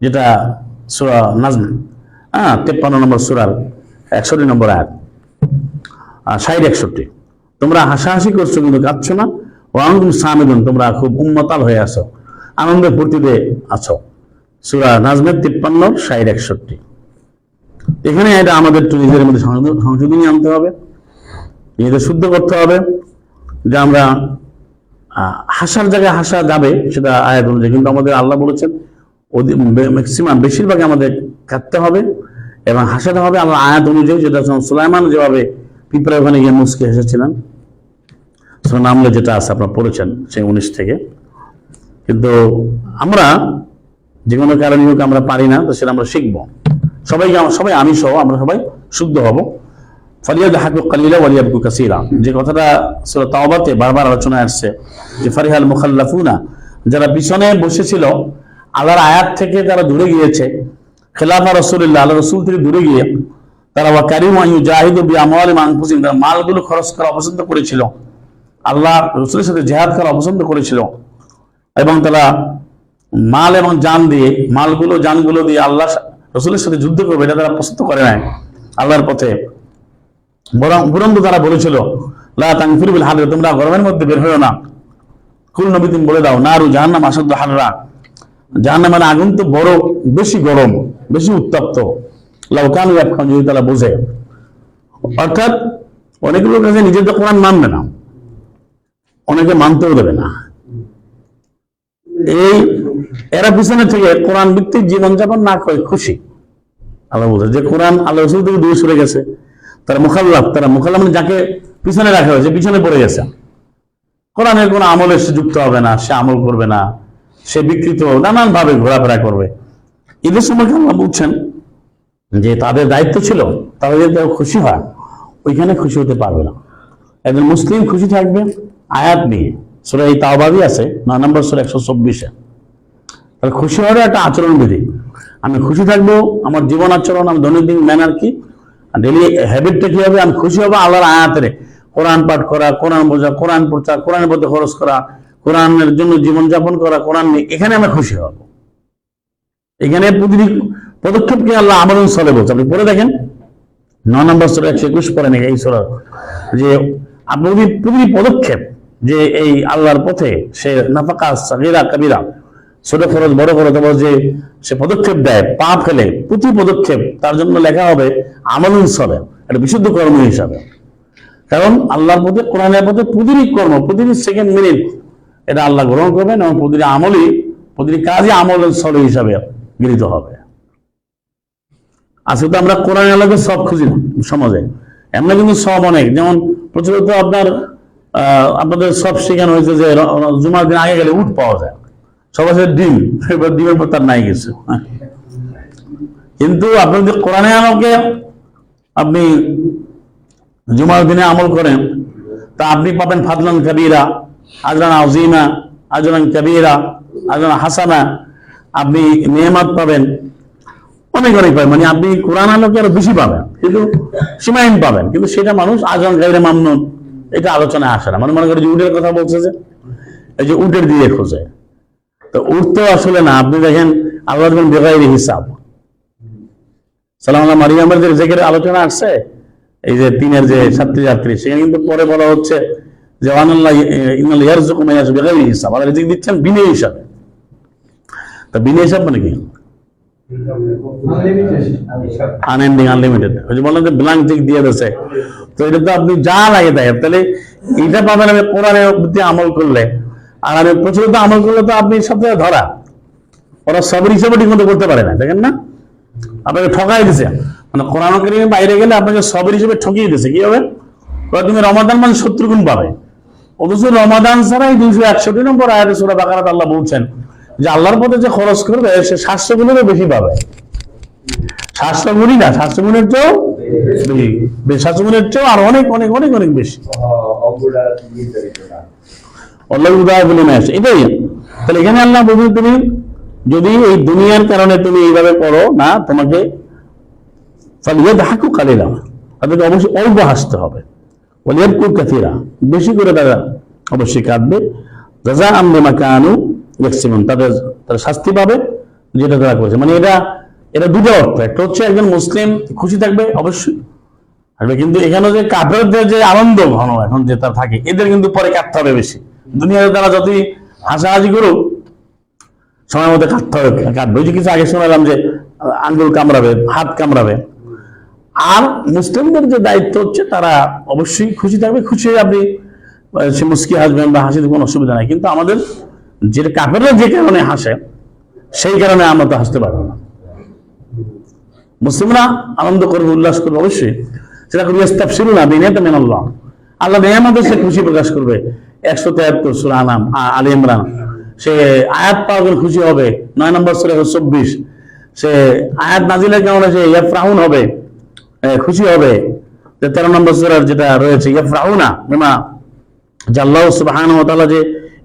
যেটা সূরা নাজম 53 নম্বর সূরার 61 নম্বর আয়াত, 60-61। তোমরা হাসাহাসি করছো কিন্তু কাঁদছো না। ওয়ান্তুম সামিদুন, তোমরা খুব উম্মতাল হয়ে আছো, আনন্দের ফুর্তিতে আছো। সূরা নাজমের 53, 60-61। এখানে এটা আমাদের একটু নিজেদের মধ্যে সংশোধনী আনতে হবে, নিজেদের শুদ্ধ করতে হবে, যে আমরা হাসার জায়গায় হাসা যাবে, সেটা আয়াত অনুযায়ী, কিন্তু আমাদের আল্লাহ বলেছেন ম্যাক্সিমাম, বেশিরভাগ আমাদের কাঁদতে হবে এবং হাসাতে হবে আল্লাহ আয়াত অনুযায়ী। যেটা সুলাইমান যেভাবে পিঁপড়া ওখানে গিয়ে মুসকে হেসেছিলেন, নামলে যেটা আছে আপনারা পড়েছেন সেই 19 থেকে। কিন্তু আমরা যে কোনো কারণে হোক আমরা পারি না, তো সেটা আমরা শিখবো। সবাই আমি সহ আমরা সবাই শুদ্ধ হব। ফালিয়াদহাকু কালিলা ওয়ালিয়াবকু কাসীরা, যে কথাটা সূরা তাওবাতে বারবার আলোচনা আসছে, যে ফারিহাল মুখাল্লাফুনা, যারা পিছনে বসেছিল আল্লাহর আয়াত থেকে তারা দূরে গিয়েছে, খেলাফা রাসূলুল্লাহ, আল্লাহ রাসূল থেকে দূরে গিয়ে তারা ওয়া কারিমু আন ইউজাহিদু বিআমওয়ালিহিম ওয়া আনফুসিহিম, তারা মালগুলো খরচ করা অপছন্দ করেছিল, আল্লাহ রসুলের সাথে জিহাদ করা অপছন্দ করেছিল এবং তারা মাল এবং জান দিয়ে, মালগুলো জানগুলো দিয়ে আল্লাহ রসুলের সাথে যুদ্ধ করবে, এটা তারা পছন্দ করে নাই আল্লাহর পথে। বরং তারা বলেছিল লা তানফিরু বিল হার, তোমরা গরমের মধ্যে বের হইও না। কুল নবী তুমি বলে দাও নারু জাহান্নাম আসাদ্দু হাররা, জাহান্নামের আগুন তো বড় বেশি গরম, বেশি উত্তপ্ত। লাউ কানু ইয়াফকাহুন, যদি তারা বোঝে। অর্থাৎ অনেকগুলোর কাছে নিজেদের কোরআন মানবে না, অনেকে মানতেও দেবে না। এরা পিছনে থেকে কোরআন ভিত্তিক জীবনযাপন না করে খুশি। আল্লাহ বলছে যে কোরআন আল্লাহ রসুল থেকে দূরে সরে গেছে, তারা মুখাল্লাফ মানে যাকে পিছনে রাখা হয়েছে, পিছনে পড়ে গেছে। কোরআনের কোনো আমলের সে যুক্ত হবে না, সে আমল করবে না, সে বিকৃত নানান ভাবে ঘোরাফেরা করবে। ঈদের সময় আল্লাহ বলছেন যে তাদের দায়িত্ব ছিল তারা যদি খুশি হয়, ওইখানে খুশি হতে পারবে না। একজন মুসলিম খুশি থাকবে আয়াত নিয়ে, সূরা এই তাওবাবি আছে 9 নম্বর সূরা 124-এ। তাহলে খুশি হওয়ার একটা আচরণ বিধি, আমি খুশি থাকবো, আমার জীবন আচরণ, আমার দৈনন্দিন ম্যানার কি, ডেলি হ্যাবিটটা কি হবে, আমি খুশি হবো আল্লাহর আয়াতের, কোরআন পাঠ করা, কোরআন বোঝা, কোরআন প্রচার, কোরআনের মধ্যে খরচ করা, কোরআনের জন্য জীবনযাপন করা, কোরআন নিয়ে, এখানে আমি খুশি হব। এখানে প্রতিটি পদক্ষেপকে আল্লাহ আমালুন সলে বলছে। আপনি পড়ে দেখেন 9 নম্বর সূরা 121 পড়েন এই সূরা, যে আপনি প্রতিটি পদক্ষেপ যে এই আল্লাহর পথে সে নাফাকা সাগীরা কাবীরা, ছোট খরচ বড় খরচ, অথবা যে সে পদক্ষেপ দেয় পা ফেলে, প্রতি পদক্ষেপ তার জন্য লেখা হবে আমালুন সলে, একটা বিশুদ্ধ কর্ম হিসাবে। কারণ আল্লাহর পথে, কোরআনের পথে প্রতিটি কর্ম, প্রতিটি সেকেন্ড মিনিট এটা আল্লাহ গ্রহণ করবেন এবং প্রতিটি আমলই, প্রতিটি কাজই আমলের সলে হিসাবে গৃহীত হবে। আজকে তো আমরা কোরআন আলোকে সব খুঁজি সমাজে, এমন কিন্তু সব অনেক, যেমন প্রচলিত আপনাদের সব শেখানো হয়েছে যে জুমার দিন আগে গেলে উট পাওয়া যায়, সব আছে ডিম, এবার ডিমের পর তার নাই কিছু। কিন্তু আপনি যদি কোরআনে আলোকে আপনি জুমার দিনে আমল করেন, তা আপনি পাবেন ফাদলান কাবীরা, আজরান আযীমা, আজরান কাবীরা, আজরান হাসানা, আপনি নেয়ামত পাবেন, অনেক পাবেন। মানে আপনি কোরআন আলোকে আরো বেশি পাবেন, কিন্তু সীমাহীন পাবেন। কিন্তু সেটা মানুষ আজরান গায়রে মামনুন, এটা আলোচনায় আসে না। মনে করে যে উটের কথা বলছে, যে এই যে উটের দিয়ে খোঁজে, তো উট তো আসলে না। আপনি দেখেন আল্লাহ বেগাইরি হিসাব, সালাম আল্লাহ মারিয়ামের যে জিকিরের আলোচনা আসছে, এই যে 3 যে ছাত্রী, সেখানে কিন্তু পরে বলা হচ্ছে যে ইন্নাল্লাহ ইয়ারযুকু মান ইয়াশা বিগাইরি হিসাব, আল্লাহ রিজিক দিচ্ছেন বিনা হিসাবে। তা বিনা হিসাব মানে কি? Unending, unlimited. ওই যে বললাম যে ব্ল্যাঙ্ক চেক দিয়ে দিচ্ছে, তো এটা তো আপনি যা লাগে তাই। তাহলে এটা পাবেন আমি কোরআনের প্রতি আমল করলে, আর আমি প্রচলিত আমল করলে তো আপনি সব জায়গায় ধরা। ওরা সবর হিসাবে ঠিক মতো করতে পারে না, দেখেন না, আপনাকে ঠকাই দিছে। মানে কোরআন কারীমের বাইরে গেলে আপনাকে সবর হিসেবে ঠকিয়ে দিছে। কি হবে? তুমি রমাদান মানে 70 গুণ পাবে, অথচ রমাদান ছাড়াই 261 নম্বর আয়াতে সূরা বাকারাতে আল্লাহ বলছেন যে আল্লাহর পথে যে খরচ করবে সে 700 গুণেরও বেশি পাবে। 700 গুণই না, 700 গুণের চেয়েও বেশি, 700 গুণের চেয়েও আর অনেক অনেক অনেক অনেক বেশি। আল্লাহ উদাহরণ বলে নিয়ে আসে এটাই। তাহলে এখানে আল্লাহ বলছেন তুমি যদি এই দুনিয়ার কারণে তুমি এইভাবে করো না, তোমাকে ফালিয়াদহাকু কালিলা, তাদেরকে অবশ্যই অল্প হাসতে হবে, ওয়ালিয়াবকু কাসীরা, বেশি করে তারা অবশ্যই কাঁদবে। জাযাআন বিমা কানু ইয়াকসিবুন, তাদের শাস্তি পাবে যেটা তারা করেছে। মানে এটা দুটো অর্থ। একটা হচ্ছে একজন মুসলিম খুশি থাকবে অবশ্যই থাকবে, কিন্তু এখানে যে কাফেরদের যে আনন্দ ঘন এখন যে তার থাকে, এদের কিন্তু পরে কাঁদতে হবে বেশি। দুনিয়াতে তারা যতই হাসাহাসি করুক সময় মধ্যে কাঁদবে। ওই যে কিছু আগে শোনালাম যে আঙ্গুল কামড়াবে, হাত কামড়াবে। আর মুসলিমদের যে দায়িত্ব হচ্ছে তারা অবশ্যই খুশি থাকবে, খুশি হয়ে আপনি সে মুস্কি হাসবেন বা হাসিতে কোনো অসুবিধা নাই। কিন্তু আমাদের যেটা কাফেররা যে কারণে হাসে সেই কারণে আমরা তো হাসতে পারবো না। মুসলিমরা আনন্দ করবে, উল্লাস করবে অবশ্যই, সেটা করবে ইস্তাবশিরুনা বিনিয়াতাম মিনাল্লাহ, আল্লাহ নিয়ামতে সে খুশি প্রকাশ করবে। 173 সূরা আলে ইমরান, সে আয়াত পাওয়ার খুশি হবে। 9 নম্বর সূরা 24, সে আয়াত নাজিলের কারণে সে ইয়াফরাহুন হবে, খুশি হবে। 13 নম্বর সূরার যেটা রয়েছে ইয়াফরাহুনা বিমা, যে আল্লাহ সুবহানাহু ওয়া তাআলা যে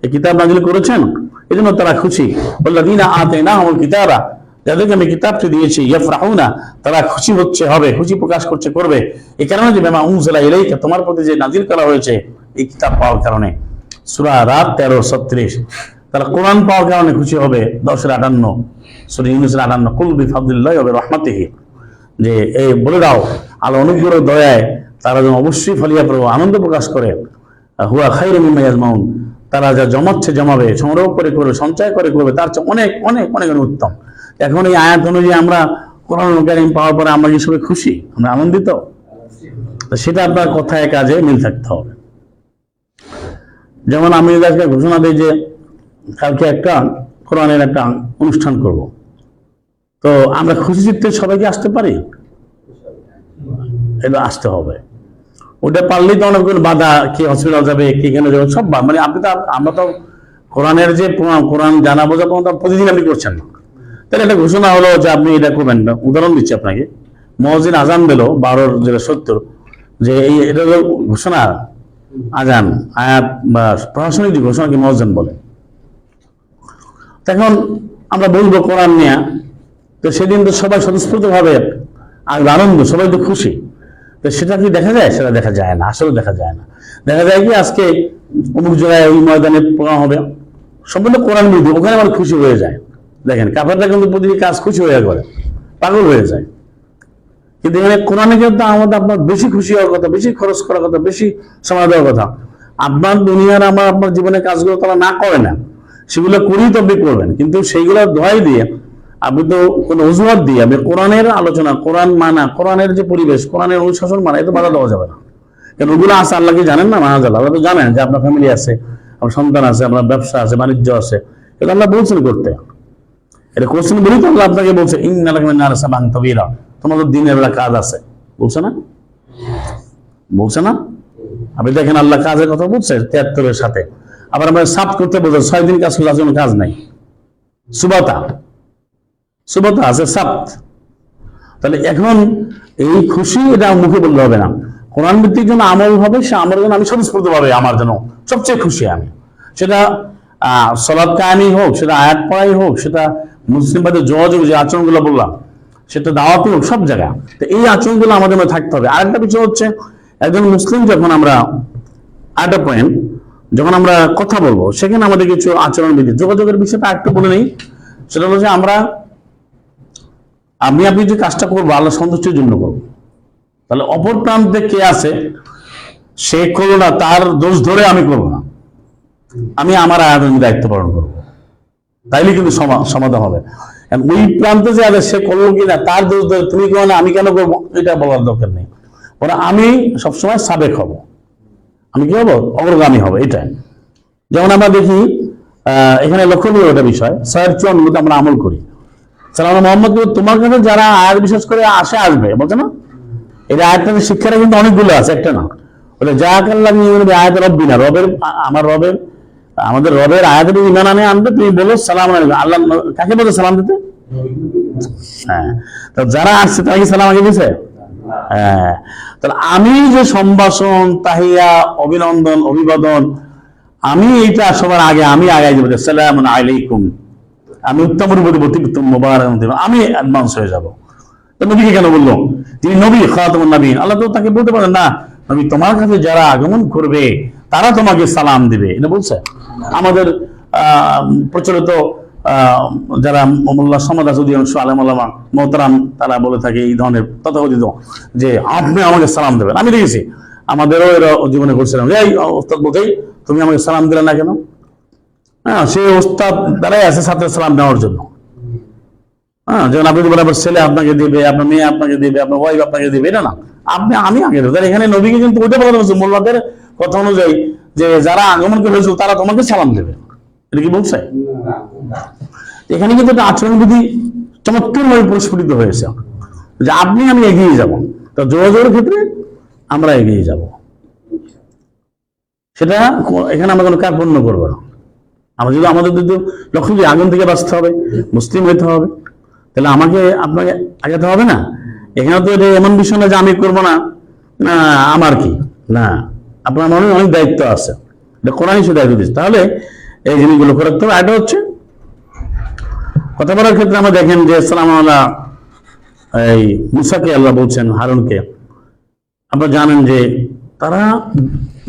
এই কিতাব নাজিল করেছেন এজন্য তারা খুশি। ওয়াল্লাযীনা আতাইনাহুমুল কিতাবা, যাদেরকে আমি কিতাবটি দিয়েছি ইয়াফরাহুনা, তারা খুশি হচ্ছে, হবে, খুশি প্রকাশ করছে, করবে এই কারণে যে বিমা উনজিলা ইলাইকা, তোমার প্রতি যে নাজিল করা হয়েছে এই কিতাব পাওয়ার কারণে। সূরা রাত 13:36। তারা কোরআন পাওয়ার কারণে খুশি হবে 10:58, সূরা ইউনূসের 58। কুল বিফাদলিল্লাহি ওয়া বিরহমাতিহি, যে এই বলে দাও আল্লাহর অনুগ্রহ দয়ায় তারা যেন অবশ্যই ফলিয়া পড়ো, আনন্দ প্রকাশ করে। হুয়া খায়রু মিম্মা ইয়াজমাউন, তারা যা জমাচ্ছে জমাবে, সংগ্রহ করে করবে, সঞ্চয় করে করবে, তার চেয়ে অনেক অনেক অনেক উত্তম। এখন এই আয়াত অনুযায়ী আমরা কোরআনুল কারীম পাওয়ার পরে আমরা কি সবাই খুশি, আমরা আনন্দিত? সেটা আপনার কথায় কাজে মিল থাকতে হবে। যেমন আমি আজকে ঘোষণা দিই যে কালকে একটা কোরআনের একটা অনুষ্ঠান করব, তো আমরা খুশি চিত্তে সবাইকে আসতে পারি? এটা আসতে হবে। ওটা পারলেই তো অনেক বাধা, কি হসপিটাল যাবে, কি কেন যাবে, সব মানে আপনি তো, আমরা তো কোরআনের যে কোরআন জানা বোঝা প্রতিদিন আপনি করছেন না। তাহলে একটা ঘোষণা হলো যে আপনি এটা করবেন না। উদাহরণ দিচ্ছি আপনাকে, মুয়াজ্জিন আজান দিল 12:70, যে এই এটা হলো ঘোষণা, আজান আয়াত বা প্রশাসনিক যে ঘোষণাকে মুয়াজ্জিন বলে। এখন আমরা বলবো কোরআন নিয়ে, তো সেদিন তো সবাই স্বতঃস্ফূর্ত ভাবে আনন্দ, সবাই তো খুশি। তো সেটা কি দেখা যায়? সেটা দেখা যায় না, আসলে দেখা যায় না। দেখা যায় কি আজকে অমুক জায়গায় ওই ময়দানে প্রোগ্রাম হবে, সম্পূর্ণ কোরআন বিরোধী, ওখানে আমার খুশি হয়ে যায়। দেখেন কাফেররা কিন্তু প্রতিটি কাজ খুশি হয়ে করে, পাগল হয়ে যায়। কিন্তু এখানে কোরআনে কিন্তু আমাদের আপনার বেশি খুশি হওয়ার কথা, বেশি খরচ করার কথা, বেশি সময় দেওয়ার কথা। আপনার দুনিয়ার আপনার জীবনের কাজগুলো তারা না করে না, সেগুলো করেই তবে করবেন, কিন্তু সেইগুলো দোহাই দিয়ে আপনি তো কোনো অজুহাত দিয়ে আপনি কোরআনের আলোচনা, কোরআন মানা, কোরআনের যে পরিবেশ, কোরআনের অনুশাসন মানা, এত বাধা দেওয়া যাবে না। কারণ ওগুলো আছে আল্লাহ কি জানেন না? মাহাজাল, আল্লাহ তো জানেন যে আপনার ফ্যামিলি আছে, আপনার সন্তান আছে, আপনার ব্যবসা আছে, বাণিজ্য আছে, এটা আল্লাহ বলছেন করতে। এটা কোশ্চেন বলি তো আল্লাহ আপনাকে বলছে ইন্না লাকা মিনান নাসি সাবান তাবিরা, তোমাদের দিনের বেলা কাজ আছে, বলছে না? বলছে না? আপনি দেখেন আল্লাহ কাজের কথা বলছে 73-এর সাথে। আবার আমরা সাত করতে বলছে 6 দিন কাজ করলে কোনো কাজ নাই, সুবাতা আছে, সাত। তাহলে এখন এই খুশি এটা মুখে বললে হবে না, কোরআন ভিত্তিক যেন আমল হবে, সে আমল যেন আমি স্বতঃস্ফূর্ত ভাবে আমার যেন সবচেয়ে খুশি আমি, সেটা সালাত কায়েমই হোক, সেটা আয়াত পড়াই হোক, সেটা মুসলিম বাদে যোগাযোগ যে আচরণগুলো বললাম, সেটা দাওয়াতি হোক, সব জায়গায়। তো এই আচরণগুলো আমাদের মধ্যে থাকতে হবে। আরেকটা বিষয় হচ্ছে, একজন মুসলিম যখন আমরা, আরেকটা পয়েন্ট, যখন আমরা কথা বলবো সেখানে আমাদের কিছু আচরণ বিধি, যোগাযোগের বিষয়টা একটু বলে নেই। সেটা হলো যে আপনি যে কাজটা করবো আল্লাহ সন্তুষ্টির জন্য করবো, তাহলে অপর প্রান্তে কে আছে সে করলো না, তার দোষ ধরে আমি করবো না, আমি আমার আয়াতের দায়িত্ব পালন করবো, তাইলে কিন্তু সমাধান হবে। ওই প্রান্তে যে আছে সে করলো কিনা তার দোষ ধরে তুমি করো না আমি কেন করবো, এটা বলার দরকার নেই। ওরা আমি সবসময় সাবেক হব, আমি কি হবো, অগ্রগামী হবো, এটাই। যেমন আমরা দেখি এখানে লক্ষণীয় একটা বিষয়, 654 আমরা আমল করি। সালাম মোহাম্মদ, তোমার কাছে যারা আয়াত বিশেষ করে আসবে বলছে না, এটা আয়াতের শিক্ষাটা কিন্তু অনেকগুলো আছে, একটা না। ওটা যা কাল্লাহ আয়াত রব্বিনা, আমাদের রবের আয়াতের ইমান আনবে, তুমি বলো সালাম আলাইকুম। আল্লাহ কাকে বলতে সালাম দিতে? হ্যাঁ, তো যারা আসছে তারা কি সালাম আগে দিছে? হ্যাঁ। তাহলে আমি যে সম্ভাষণ, তাহিয়া, অভিনন্দন, অভিবাদন, আমি এইটা সবার আগে আমি আগাই দেবো, সালামুন আলাইকুম, আমি উত্তম রূপে উত্তম মোবারক, আমি অ্যাডভান্স হয়ে যাবো। তো নবীকে কেন বললো? তিনি নবী, খাতামুন নবীন। আল্লাহ তো তাকে বলতে পারেন না, নবী তোমার কাছে যারা আগমন করবে তারা তোমাকে সালাম দিবে, এটা বলছে। আমাদের প্রচলিত যারা মোল্লা সমাজ আছে, অধিকাংশ আলেম ওলামা মোহতারাম, তারা বলে থাকে এই ধরনের তথাকথিত যে আপনি আমাকে সালাম দেবেন। আমি দেখেছি আমাদেরও এরা জীবনে করছিলাম, এই ওস্তাদ বলতেই তুমি আমাকে সালাম দিলে না কেন? হ্যাঁ, সে ওস্তাদ দ্বারাই আছে ছাত্রের সালাম নেওয়ার জন্য। হ্যাঁ, যেমন আপনি বলেন আপনার ছেলে আপনাকে দিবে, আপনার মেয়ে আপনাকে দিবে, আপনার ওয়াইফ আপনাকে দিবে, এটা না, আমি আগে দেবো। এখানে নবীকে কিন্তু ওইটা বলা হচ্ছে মোল্লাদের কথা অনুযায়ী যে যারা আগমন করে হয়েছিল তারা তোমাকে সালাম দেবে, এটা কি বলছে? এখানে কিন্তু একটা আচরণবিধি চমৎকার ভাবে পরিস্ফুটিত হয়েছে যে আপনি আমি এগিয়ে যাব, তো যোগাযোগের ক্ষেত্রে আমরা এগিয়ে যাব, সেটা এখানে আমরা কোনো কার্পণ্য করবো না। আমরা যদি আমাদের লক্ষ্য যে আগুন থেকে বাঁচতে হবে, মুসলিম হইতে হবে, তাহলে আমাকে আপনাকে আগাতে হবে না। এখানে তো এটা এমন বিষয় না যে আমি করবো না, আমার কি না, আপনার মনে অনেক দায়িত্ব আছে, এটা কোরআনই সে দায়িত্ব দিচ্ছে। তাহলে এই জিনিসগুলো লক্ষ্য রাখতে হবে। এটা হচ্ছে কথা বলার ক্ষেত্রে আমরা দেখেন যে সালাম আল্লাহ এই মুসাকে আল্লাহ বলছেন হারুনকে, আপনারা জানেন যে তারা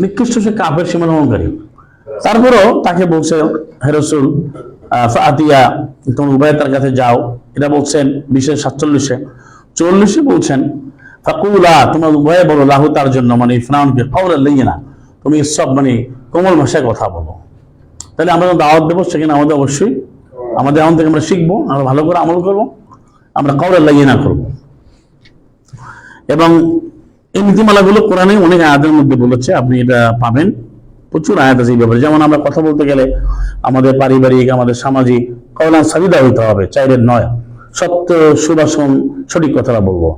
নিকৃষ্ট সে কাফের সীমা লঙ্ঘনকারী, তারপরও তাকে বলছে হে রাসূল ফাতিয়া, তোমরা উভয় তার কাছে যাও। এটা বলছেন 20-47, 40 বলছেন ফাকুলা, তোমরা উভয়ে বলো লাহু তার জন্য, মানে ফিরআউনকে কাওলান লাইয়িনা, তুমি সব মানে কোমল ভাষায় কথা বলো। তাহলে আমরা দাওয়াত দেবো, সেখানে আমাদের অবশ্যই আমাদের আমল থেকে আমরা শিখবো, আমরা ভালো করে আমল করবো, আমরা কাওলান লাইয়িনা করবো। এবং এই নীতিমালাগুলো কোরআনে অনেক আয়াতের মধ্যে বলেছে, আপনি এটা পাবেন, প্রচুর আয়াত আছে এই ব্যাপারে। যেমন আমরা কথা বলতে গেলে আমাদের পারিবারিক, আমাদের সামাজিক কাওলান সাদিদা হইতে হবে, 4-9 সত্য সুভাষণ সঠিক কথাটা বলবো।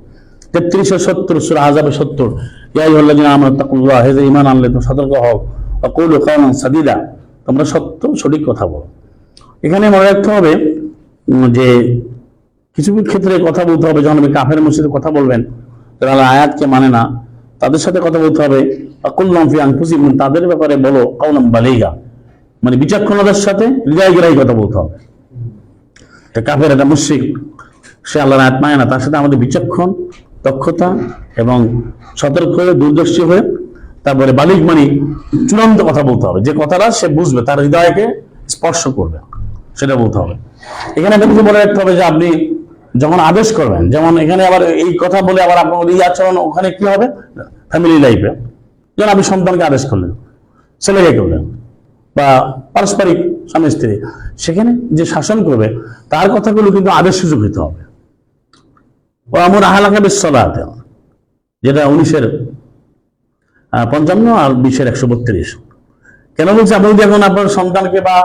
33-70 সূরা আহজাবে 70 ইয়া আইয়ুহাল্লাযীনা আমানু তাকুল্লাহ, হে যে ঈমান আনলে তুমি সতর্ক হও, ওয়া কুলু কাওলান সাদিদা, তোমরা সত্য সঠিক কথা বলো। এখানে মনে রাখতে হবে যে কিছু ক্ষেত্রে কথা বলতে হবে, যখন আপনি কাফের মসজিদে কথা বলবেন, যারা আয়াতকে মানে না, তাদের সাথে কথা বলতে হবে আকুল্লাম ফি আনফুসিহিম, তাদের ব্যাপারে বলো কাওলান বালিগা, মানে বিচক্ষণতার সাথে হৃদয়গ্রাহী কথা বলতে হবে। কাফের একটা মুশরিক, সে আল্লাহর আয়াত মানে না, তার সাথে আমাদের বিচক্ষণ, দক্ষতা এবং সতর্ক হয়ে, দূরদর্শী হয়ে, তারপরে বালিগ মানে চূড়ান্ত কথা বলতে হবে, যে কথাটা সে বুঝবে, তার হৃদয়কে স্পর্শ করবে, সেটা বলতে হবে। এখানে একটা কিছু বলে রাখতে হবে যে আপনি যখন আদেশ করবেন, যেমন এখানে আবার এই কথা বলে আবার আপনার এই আচরণ ওখানে কি হবে ফ্যামিলি লাইফে, যেমন আপনি সন্তানকে আদেশ করলেন, ছেলেকে করলেন, বা পারস্পরিক স্বামী স্ত্রী, সেখানে যে শাসন করবে তার কথাগুলো কিন্তু আদেশ সুযোগ হইতে হবে। ও আমর আহলাকা বিসসালাত, যেটা 19-55 আর 20-132। কেন বলছে, আপনি যদি এখন আপনার সন্তানকে বা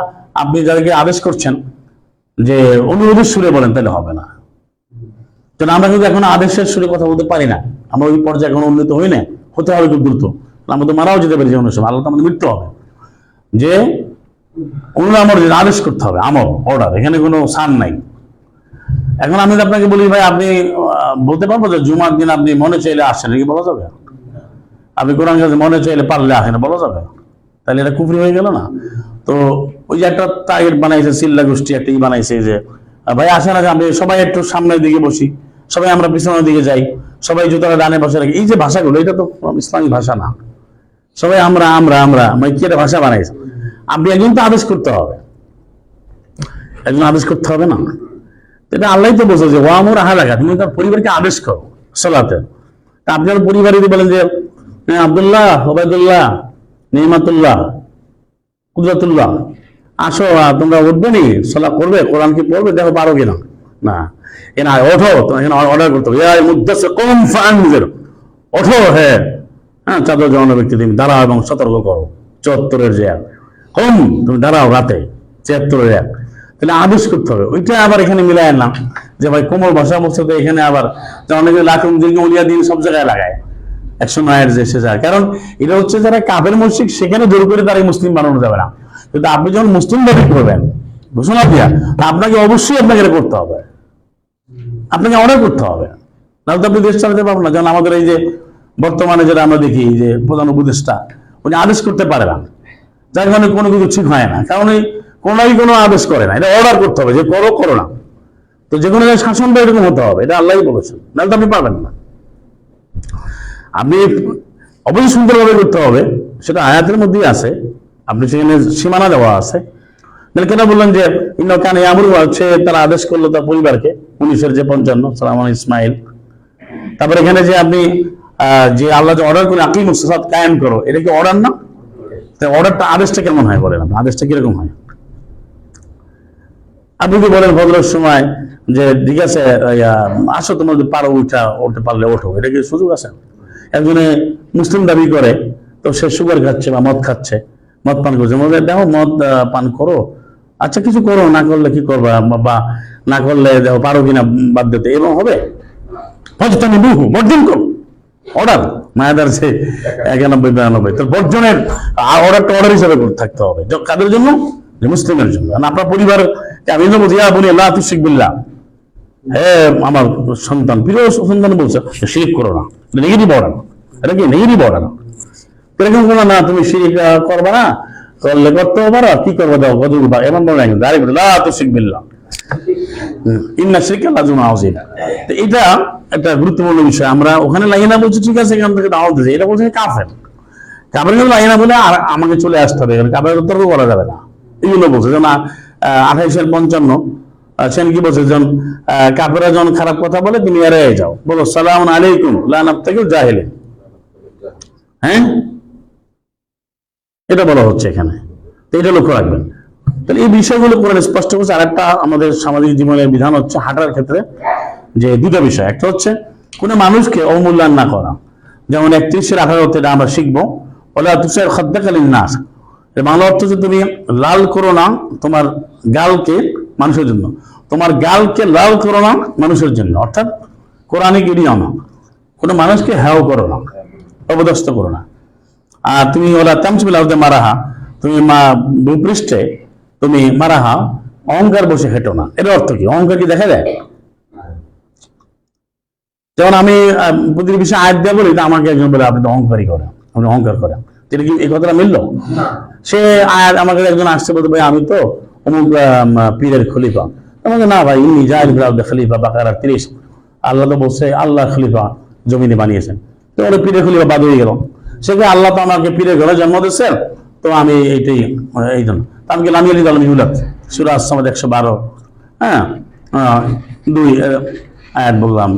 আপনি যাদেরকে আদেশ করছেন যে অনুরোধের সুরে বলেন, তাহলে হবে না। কারণ আমরা কিন্তু এখন আদেশের সুরে কথা বলতে পারি না, আমরা ওই পর্যায়ে এখন উন্নীত হই না, হতে হবে খুব দ্রুত, আমরা তো মারাও যেতে পারি যে কোনো সময়, আল্লাহ তো আমাদের মৃত্যু হবে। যে কোনো আমর আদেশ করতে হবে, আমর অর্ডার, এখানে কোনো সান নাই। এখন আমি আপনাকে বলি ভাই, আপনি বলতে পারবো যে জুমার দিন আপনি মনে চাইলে আসেন, কি বলা যাবে? আপনি কোরআন কাছে মনে চাইলে পারলে আসেন, বলা যাবে? তাহলে এটা কুফরি হয়ে গেল না? তো ওই যে একটা টাইট বানাইছে, সিল্লা গোষ্ঠী একটা বানাইছে যে ভাই আসেন, আপনি সবাই একটু সামনের দিকে বসি, সবাই আমরা পিছনের দিকে যাই, সবাই জুতারা ডানে বসে রাখি, এই যে ভাষাগুলো, এটা তো ইসলামী ভাষা না। সবাই আমরা আমরা আমরা মানে কি একটা ভাষা বানাইছে। আপনি একজন তো আদেশ করতে হবে, একজন আদেশ করতে হবে না? এটা আল্লাহ তো বলছে যে ওয়ামুর আহলাকা, তুমি তার পরিবারকে আদেশ করো সালাতে। তা আপনার পরিবার যদি বলেন যে আব্দুল্লাহ, ওবায়দুল্লাহ, নিমাতুল্লাহ, কুদরাতুল্লাহ, আসো তোমরা উঠবে নি, সালাত করবে, কোরআন কি পড়বে, দেখো পারো কিনা, না এনা ওঠো, এখানে অর্ডার করতে হবে, কম ফানজির, ওঠো, হ্যাঁ চাদর জমানো ব্যক্তি তুমি দাঁড়াও এবং সতর্ক করো। 74-এর যে কম, তুমি দাঁড়াও রাতে, 76-এর 1। তাহলে আদেশ করতে হবে। ওইটা আবার এখানে মিলায় না যে ভাই কোমল ভাষা বলছে, তো এখানে আবার অনেকে লাখুম দীর্ঘ উলিয়া দিন সব জায়গায় লাগায় 109-এর যে সে যায়, কারণ এটা হচ্ছে যারা কাফের মুশরিক, সেখানে জোর করে তারা মুসলিম বানানো যাবে না। কিন্তু আপনি যখন মুসলিম দাবি করবেন ঘোষণা দিয়া, আপনাকে অবশ্যই আপনাকে এটা করতে হবে, আপনাকে অর্ডার করতে হবে, নাহলে তো আপনি দেশ চালাতে পারবেন না। যেমন আমাদের এই যে বর্তমানে যেটা আমরা দেখি যে প্রধান উপদেষ্টা, উনি আদেশ করতে পারে না, যার কারণে কোনো কিছু ঠিক হয় না, কারণ এই কোনো আদেশ করে না, এটা অর্ডার করতে হবে যে করো, করো না। তো যে কোনো শাসনটা এরকম হতে হবে, এটা আল্লাহই বলেছেন, নাহলে তো আপনি পারবেন না। আপনি অবশ্যই সুন্দরভাবে করতে হবে, সেটা আয়াতের মধ্যেই আছে, আপনি সেখানে সীমানা দেওয়া আছে। কেন বললেন যে কানে আমর হচ্ছে, তারা আদেশ করলো তার পরিবারকে, 19-এর যে 55 সালাম ইসমাইল। তারপরে এখানে যে আপনি যে আল্লাহ যে অর্ডার করে আকিমুস সালাত কায়েম করো, এটা কি অর্ডার না? অর্ডারটা আদেশটা কেমন হয় বলেন, আদেশটা কিরকম হয়? আপনি যদি বলেন ফজরের সময় যে ঠিক আছে আসো, তোমরা যদি পারো উঠতে পারলে ওঠো, এটা কি সুযোগ আছে? একজনে মুসলিম দাবি করে, তো সে সুগার খাচ্ছে বা মদ খাচ্ছে, মদ পান করছে, দেখো মদ পান করো, আচ্ছা কিছু করো, না করলে কি করবা, বা না করলে দেখো পারো কিনা বাদ দিতে, এবং হবে বর্জন করো, অর্ডার মায়াদার সে 91-92। তো বর্জনের অর্ডারটা অর্ডার হিসাবে থাকতে হবে, কাদের জন্য? যে মুসলিমের জন্য। আপনার পরিবার আমি তো বলছি বলি আল্লাহ তুশরিক বিল্লাহ, হ্যাঁ আমার সন্তান, প্রিয় সন্তান বলছে শিরক করো না, নেগেটিভ অর্ডার, এটা কি নেগেটিভ অর্ডার? এরকম করো না, তুমি শিরক করবা না, করলে করতে পারো, কি করবো দাও, এমন বলে না, আল্লাহ তুশরিক বিল্লাহ, ইন্না শিরকা লাযুলমুন আযীম। তো এটা একটা গুরুত্বপূর্ণ বিষয়। আমরা ওখানে লাইনা বলছি ঠিক আছে, এখান থেকে দাওয়াত দিয়েছে, এটা বলছে কাফের। কাফের কিন্তু লাইনা বলে আর আমাকে চলে আসতে হবে, কাফের তর্ক করা যাবে না, এইগুলো বলছে। যেমন 28-55 সেন কি বলছে, যখন কাফেররা যখন খারাপ কথা বলে তুমি এড়িয়ে যাও, বলো সালামুন আলাইকুম লা নাবতাগিল জাহিলিন। হ্যাঁ, এটা বলা হচ্ছে এখানে, তো এটা লক্ষ্য রাখবেন। তাহলে এই বিষয়গুলো কোরআন স্পষ্ট করছে। আর একটা আমাদের সামাজিক জীবনের বিধান হচ্ছে হাঁটার ক্ষেত্রে যে দুটো বিষয়, একটা হচ্ছে কোনো মানুষকে অবমূল্যায়ন না করা। যেমন 31-18 আমরা শিখবো, ওলা তুসাইর খাদ্দাকা লিন্নাস, এর বাংলা অর্থ হচ্ছে তুমি লাল করো না তোমার গালকে মানুষের জন্য, তোমার গালকে লাল করো না মানুষের জন্য, অর্থাৎ কোরআনিক এড়িও না, কোনো মানুষকে হ্যাও করো না, অপদস্থ করো না। আর তুমি ওলা তামসিবিল আরদে মারাহা, তুমি ভূপৃষ্ঠে তুমি মারাহা অহংকার বসে হেঁটো না। এর অর্থ কি? অহংকার কি দেখা যায়? যেমন আমি প্রতিটি বিষয়ে আয়াত দিয়ে বলি, আমাকে একজন বলে আপনি তো অহংকারই করেন, আপনি অহংকার করেন, এটা কি এই কথাটা মিলল? সে আয়াত আমাকে একজন আসছে বলতে ভাই আমি তো অমুক পীরের খলিফা, আমাকে না ভাই ইন্নী জাইল ফিল আরদি খলিফা, বাকারা 30, আল্লাহ তো বলছে আল্লাহ খলিফা জমিনে বানিয়েছেন, তো ওরা পীরের খলিফা বাদ হয়ে গেল। সেখানে আল্লাহ তো আমাকে পীরের ঘরে জন্ম দিচ্ছেন, তো আমি এইটাই এই জন্য আমি গেলাম সূরা আস-সামাদ 112, হ্যাঁ 2 আয়াত বললাম,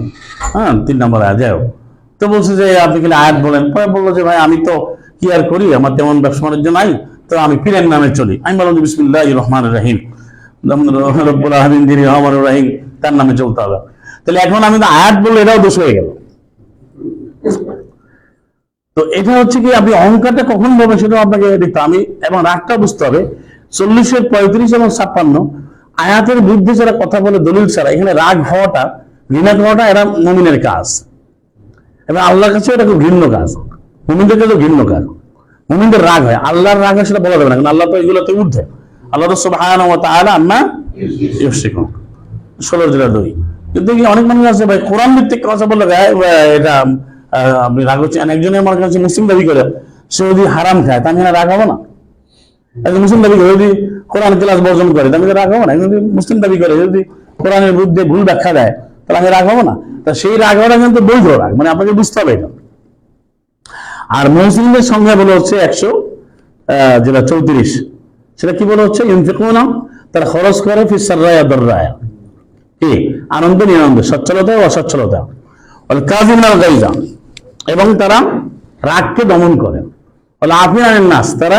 হ্যাঁ 3 নম্বর আয়াত। যাই হোক, তো বলছে যে আপনি খালি আয়াত বলেন। পরে বললো যে ভাই আমি তো কি আর করি, আমার তেমন ব্যবসা বাণিজ্য নাই, তো আমি পীরের নামে চলি। আমি বললাম যে বিসমিল্লাহির রহমানির রহিম, রব্বুল আলামিন যিনি রহমানুর রহিম, তার নামে চলতে হবে। তাহলে এখন আমি তো আয়াত বললে এটাও দোষ হয়ে গেল। তো এটা হচ্ছে কি, আপনি অহংকারটা কখন বলবেন সেটাও আপনাকে দেখতে আমি, এবং রাগটা বুঝতে হবে। 40-এর 35 এবং 56 আয়াতের বিরুদ্ধে যারা কথা বলে দলিল ছাড়া, এখানে রাগ হওয়াটা, ঘৃণা হওয়াটা এরা মুমিনের কাজ, এবং আল্লাহর কাছে এটা খুব ঘৃণ্য কাজ, মুমিনদের কাছে ঘৃণ্য কাজ। মুমিনদের রাগ হয়, আল্লাহর রাগ হয় সেটা বলা যাবে না, কারণ আল্লাহ তো এগুলোতে ঊর্ধ্বে। আল্লাহ তো সুবহানাহু ওয়া তাআলা আম্মা ইউশরিকুন, 16-2। কিন্তু কি অনেক মানুষ আছে ভাই কোরআন ভিত্তিক কথা বললে এটা আপনি রাগ হচ্ছে। একজনের আমার কাছে মুসলিম দাবি করে, সে যদি হারাম খায় তাহলে রাগ হবো না? একজন মুসলিম দাবি করে যদি কোরআন ক্লাস বর্জন করে তাহলে রাগ হবো না? যদি মুসলিম দাবি করে যদি কোরআনের বিরুদ্ধে ভুল ব্যাখ্যা দেয় তাহলে আমি রাগ হবো না? তা সেই রাগ হওয়াটা কিন্তু বৈধ রাগ, মানে আপনাকে বুঝতে হবে এটা। আর মুসলিমদের সংখ্যা বলে হচ্ছে 134, সেটা কি বলে হচ্ছে ইউনফিকুনা, তারা খরচ করে ফিস সাররায়া দাররায়া, কি আনন্দ নিরানন্দে, সচ্ছলতা ও অসচ্ছলতা, কাযিমিনাল গায়জা, এবং তারা রাগকে দমন করে, বলে আফিন আনিন নাস, তারা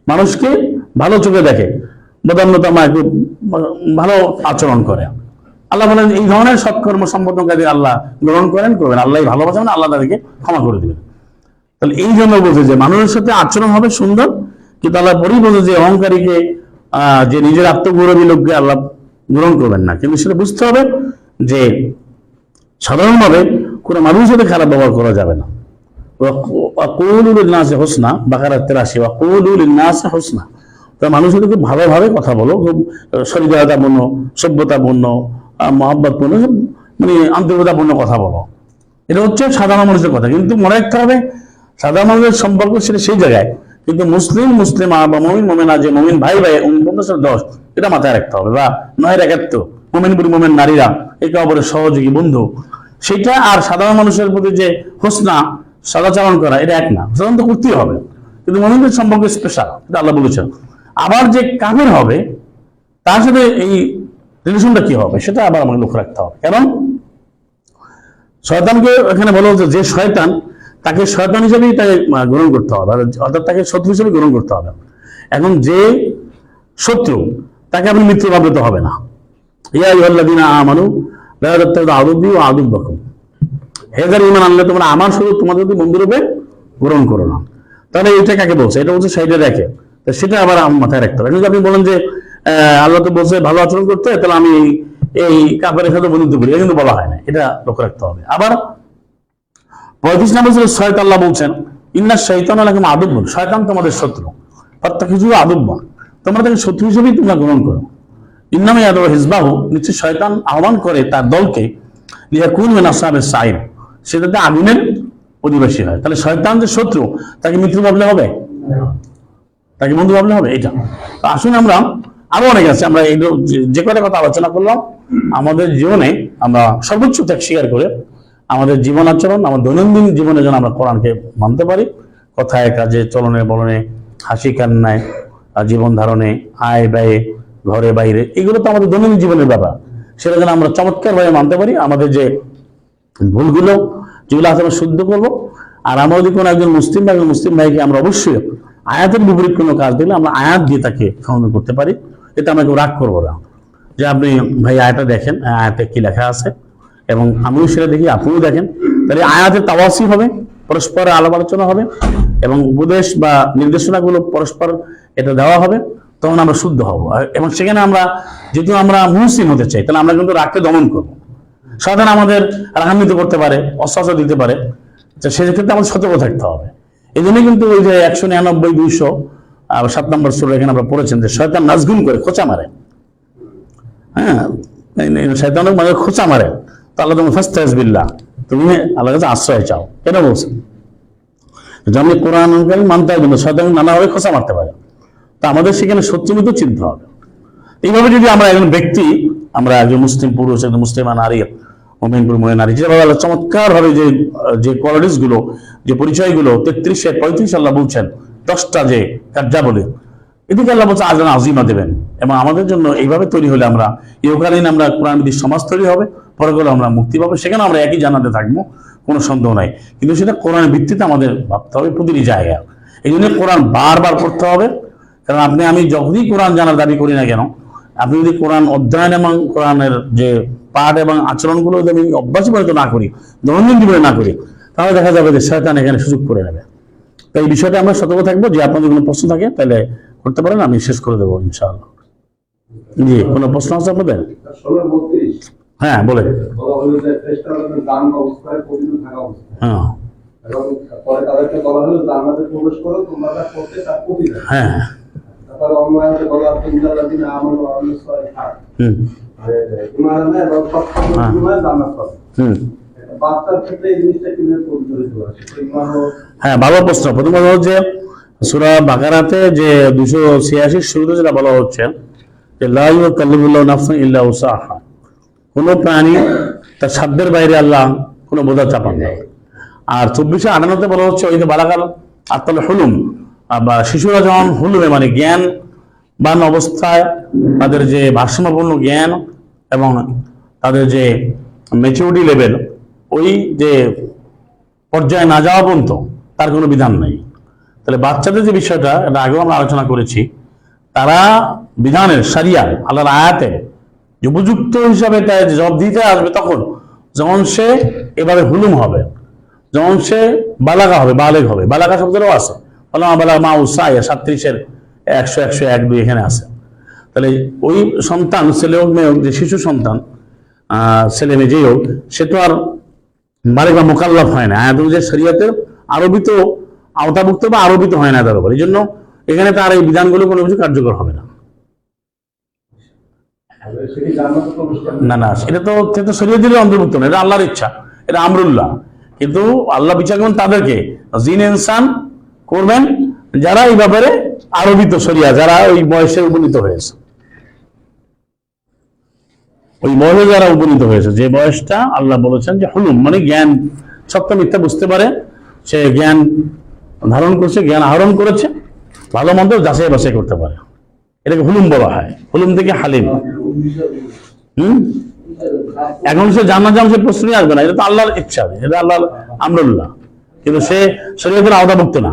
মানুষকে ভালো চোখে দেখে, বদান্যতমা একটু ভালো আচরণ করে। আল্লাহ বলেন এই ধরনের সৎকর্ম সম্পন্নকারী আল্লাহ গ্রহণ করেন, করবেন, আল্লাহ ভালোবাসেন, আল্লাহ তাদেরকে ক্ষমা করে দিবেন। তাহলে এই জন্য বলছে যে মানুষের সাথে আচরণ হবে সুন্দর, কিন্তু আল্লাহ পরেই বলছে যে অহংকারীকে, যে নিজের আত্মগৌরবী লোককে আল্লাহ গ্রহণ করবেন না। কিন্তু সেটা বুঝতে হবে যে সাধারণভাবে কোনো মানুষের সাথে খারাপ ব্যবহার করা যাবে না। ওয়াকুলু লিন-নাসি হুসনা, বাকারা 83, ওয়াকুলু লিন-নাসি হুসনা, তো মানুষের খুব ভালোভাবে কথা বলো, খুব সহৃদয়তাপূর্ণ, সভ্যতাপূর্ণ, মহব্বতপূর্ণ, মানে আন্তরিকতাপূর্ণ কথা বলো। এটা হচ্ছে সাধারণ মানুষের কথা। কিন্তু মনে রাখতে হবে সাধারণ মানুষের সম্পর্ক সেটা সেই জায়গায়, কিন্তু মুসলিম বা মুমিন মুমিনা, যে মুমিন ভাই 49-10 এটা মাথায় রাখতে হবে, বা 9-71 মুমিন পুরুষ মুমিন নারীরা একে অপরের সহযোগী বন্ধু, সেটা আর সাধারণ মানুষের প্রতি যে হোসনা সদাচরণ করা, এটা এক না, সাধারণত করতেই হবে। কিন্তু মুমিনদের সম্পর্ক স্পেশাল, এটা আল্লাহ বলেছেন। আবার যে কাফের হবে তার সাথে এই রিলেশনটা কি হবে সেটা আবার আমাকে লক্ষ্য রাখতে হবে। কারণ শয়তানকে এখানে বলা হচ্ছে যে শয়তান, তাকে শয়তান হিসেবেই তাকে গ্রহণ করতে হবে, অর্থাৎ তাকে শত্রু হিসেবে গ্রহণ করতে হবে। এখন যে শত্রু তাকে আপনি মিত্র ভাবতে হবে না। ইয়া আইয়ুহাল্লাযীনা আমানু লা তাত্তাখিযু আদুব্বি ওয়া আদুব্বাকুম, হে যারা ঈমান আনলে তোমরা আমার শুধু তোমাদের বন্ধুরূপে গ্রহণ করো না। তাহলে এটা কাকে বলছে? এটা বলছে সাইডে রেখে, সেটা আবার আমার মাথায় রাখতে হবে। যদি আপনি বলেন যে আল্লাহ তো বলছে ভালো আচরণ করতে, তাহলে আমি এই কাফেরের সাথে বন্ধুত্ব করি, এটা কিন্তু বলা হয় না, এটা লক্ষ্য রাখতে হবে। আবার 35 নম্বর শয়তান, আল্লাহ বলছেন ইন্নাশ শাইতানা লাকুম আদুব্বুন, শয়তান তোমাদের শত্রু, ফাত্তাখিযুহু আদুব্বা, তোমরা তাকে শত্রু হিসেবেই তোমরা গ্রহণ করো। ইন্নামা ইয়াদউ হিজবাহু, নিশ্চয় শয়তান আহ্বান করে তার দলকে, লিয়াকুনু মিন আসহাবিস সাঈর, সেটাতে আগুনের অধিবাসী হয়। তাহলে শয়তান যে শত্রু, তাকে মিত্র ভাবলে হবে? তাকে বন্ধু ভাবলে হবে? এটা আসুন আমরা আরো অনেক আছে। আমরা এই যে কয়টা কথা আলোচনা করলাম, আমাদের জীবনে আমরা সর্বোচ্চ ত্যাগ স্বীকার করে আমাদের জীবন আচরণ, আমার দৈনন্দিন জীবনে যেন আমরা কোরআনকে মানতে পারি, কথায় কাজে চলনে বলনে, হাসি কান্নায়, জীবন ধারণে, আয় ব্যয়ে, ঘরে বাইরে, এগুলো তো আমাদের দৈনন্দিন জীবনের ব্যাপার। সেটা যেন আমরা চমৎকারভাবে মানতে পারি। আমাদের যে ভুলগুলো যেগুলো আছে আমরা শুদ্ধ করবো। আর আমরা যদি কোনো একজন মুসলিম বা একজন মুসলিম ভাইকে আমরা অবশ্যই আয়াতের বিপরীত কোনো কাজ দিলে আমরা আয়াত দিয়ে তাকে সমাধান করতে পারি। এটা আমরা কেউ রাগ করবো না যে আপনি ভাই আয়াতটা দেখেন, আয়াতে কি লেখা আছে, এবং আমিও সেটা দেখি, আপনিও দেখেন। তাহলে আয়াতের তাওয়াসি হবে, পরস্পর আলাপ আলোচনা হবে, এবং উপদেশ বা নির্দেশনাগুলো পরস্পর এটা দেওয়া হবে। তখন আমরা শুদ্ধ হব। এবং সেখানে আমরা যেহেতু আমরা মুসলিম হতে চাই, তাহলে আমরা কিন্তু রাগকে দমন করবো। শয়তান আমাদের রাগান্বিত করতে পারে, অশ্বাস দিতে পারে, সেক্ষেত্রে আমাদের সতর্ক থাকতে হবে। এই জন্যই কিন্তু ওই যে 199, 200 7 নম্বর সূরা এখানে আমরা পড়েছেন যে শয়তান নাজগুন করে খোঁচা মারে। হ্যাঁ, শয়তান মানে খোঁচা মারে। তো আল্লাহ তুমি ফাস্তাইযবিল্লাহ, তুমি আল্লাহর কাছে আশ্রয় চাও। কেন বলছেন? আমি কোরআন মানতে হবে না, শয়তান নানাভাবে খোঁচা মারতে পারে। তো আমাদের সেখানে সত্যমিত চিন্তা হবে। এইভাবে যদি আমরা একজন ব্যক্তি, আমরা একজন মুসলিম পুরুষ, একজন মুসলিমা নারী, মোমেনপুর মনে নারী, যেভাবে আল্লাহ চমৎকার ভাবে যে কোয়ালিটিস গুলো, যে পরিচয়গুলো 33-35 আল্লাহ বলছেন 10টা যে কার্যাবলী, এদিকে আল্লাহ বলছে আজরান আজিমা দেবেন। এবং আমাদের জন্য এইভাবে তৈরি হলে আমরা ইহকালীন আমরা কোরআন ভিত্তিক সমাজ তৈরি হবে, পরকালে আমরা মুক্তি পাবো, সেখানে আমরা একই জান্নাতে থাকবো, কোনো সন্দেহ নাই। কিন্তু সেটা কোরআনের ভিত্তিতে আমাদের ভাবতে হবে প্রতিটি জায়গায়। এই জন্য কোরআন বারবার পড়তে হবে। কারণ আমি যখনই কোরআন জানার দাবি করি না কেন, আপনি যদি কোরআন অধ্যয়ন এবং কোরআনের যে পাঠ এবং আচরণগুলো যদি আমি অভ্যাসী পরিণত না করি, দৈনন্দিন জীবনে না করি, তাহলে দেখা যাবে যে শয়তান এখানে সুযোগ করে নেবে। তো এই বিষয়টা আমরা সতর্ক থাকবো। যে আপনাদের কোনো প্রশ্ন থাকে তাহলে করতে পারেন, আমি শেষ করে দেবো ইনশাআল্লাহ। জি, কোনো প্রশ্ন আছে আপনাদের? হ্যাঁ, বলে। হ্যাঁ, হ্যাঁ, হ্যাঁ, ভালো প্রশ্ন। প্রথম কথা হচ্ছে সূরা বাকারাতে যে 286 শুরুতে যেটা বলা হচ্ছে যে লা ইউকাল্লিফুল্লাহু নাফসান ইল্লা উসাহা, কোনো প্রাণী তার সাধ্যের বাইরে আল্লাহ কোনো বোঝা চাপান না। আর 24-58 বলা হচ্ছে ওই যে বালাগাল আত্মাল হুলুম, বা শিশুরা যখন হুলুমে মানে জ্ঞান বান অবস্থায়, তাদের যে ভারসাম্যপূর্ণ জ্ঞান এবং তাদের যে ম্যাচুরিটি লেভেল, ওই যে পর্যায়ে না যাওয়া পর্যন্ত তার কোনো বিধান নেই। তাহলে বাচ্চাদের যে বিষয়টা, এটা আগেও আমরা আলোচনা করেছি, তারা বিধানের শরিয়ার আল্লাহর আয়াতে যে উপযুক্ত হিসাবে তাই জবাব দিতে আসবে তখন, যখন সে এভাবে হুলুম হবে, যখন সে বালাগা হবে, বালেগ হবে। বালাগা শব্দটাও আছে, বালাগা মা উসাইয়া 37-এর 100, 101, 2 এখানে আছে। তাহলে ওই সন্তান, ছেলে হোক মেয়ে হোক, যে শিশু সন্তান, ছেলে মেয়ে যেই হোক, সে তো আর বালেগ বা মোকাল্লাফ হয় না। আয়াত অনুযায়ী শরিয়াতের আরোপিত আওতাভুক্ত বা আরোপিত হয় না তার উপর। এই জন্য এখানে তার এই বিধানগুলো কোনো কিছু কার্যকর হবে না। না না, এটা তো শরীয়তের অন্তর্ভুক্ত না, এটা আল্লাহর ইচ্ছা, এটা আমরুল্লাহ। কিন্তু আল্লাহ বিচার করবেন তাদেরকে, জিন ইনসান করবেন যারা এই ব্যাপারে আরোপিত শরিয়া, যারা ওই বয়সে উপনীত হয়েছে, ওই বয়সে যারা উপনীত হয়েছে, যে বয়সটা আল্লাহ বলেছেন যে হুলুম মানে জ্ঞান, সত্য মিথ্যা বুঝতে পারে, সে জ্ঞান ধারণ করছে, জ্ঞান আহরণ করেছে, ভালো মন্দ যাচাই বাছাই করতে পারে, এটাকে হুলুম বলা হয়। হুলুম থেকে হালিম। এখন সে জান্নাত যাবে, সে প্রশ্নই আসবে না, এটা তো আল্লাহর ইচ্ছা, এটা আল্লাহর আমরুল্লাহ। কিন্তু সে শরীয়তের আওতাভুক্ত না।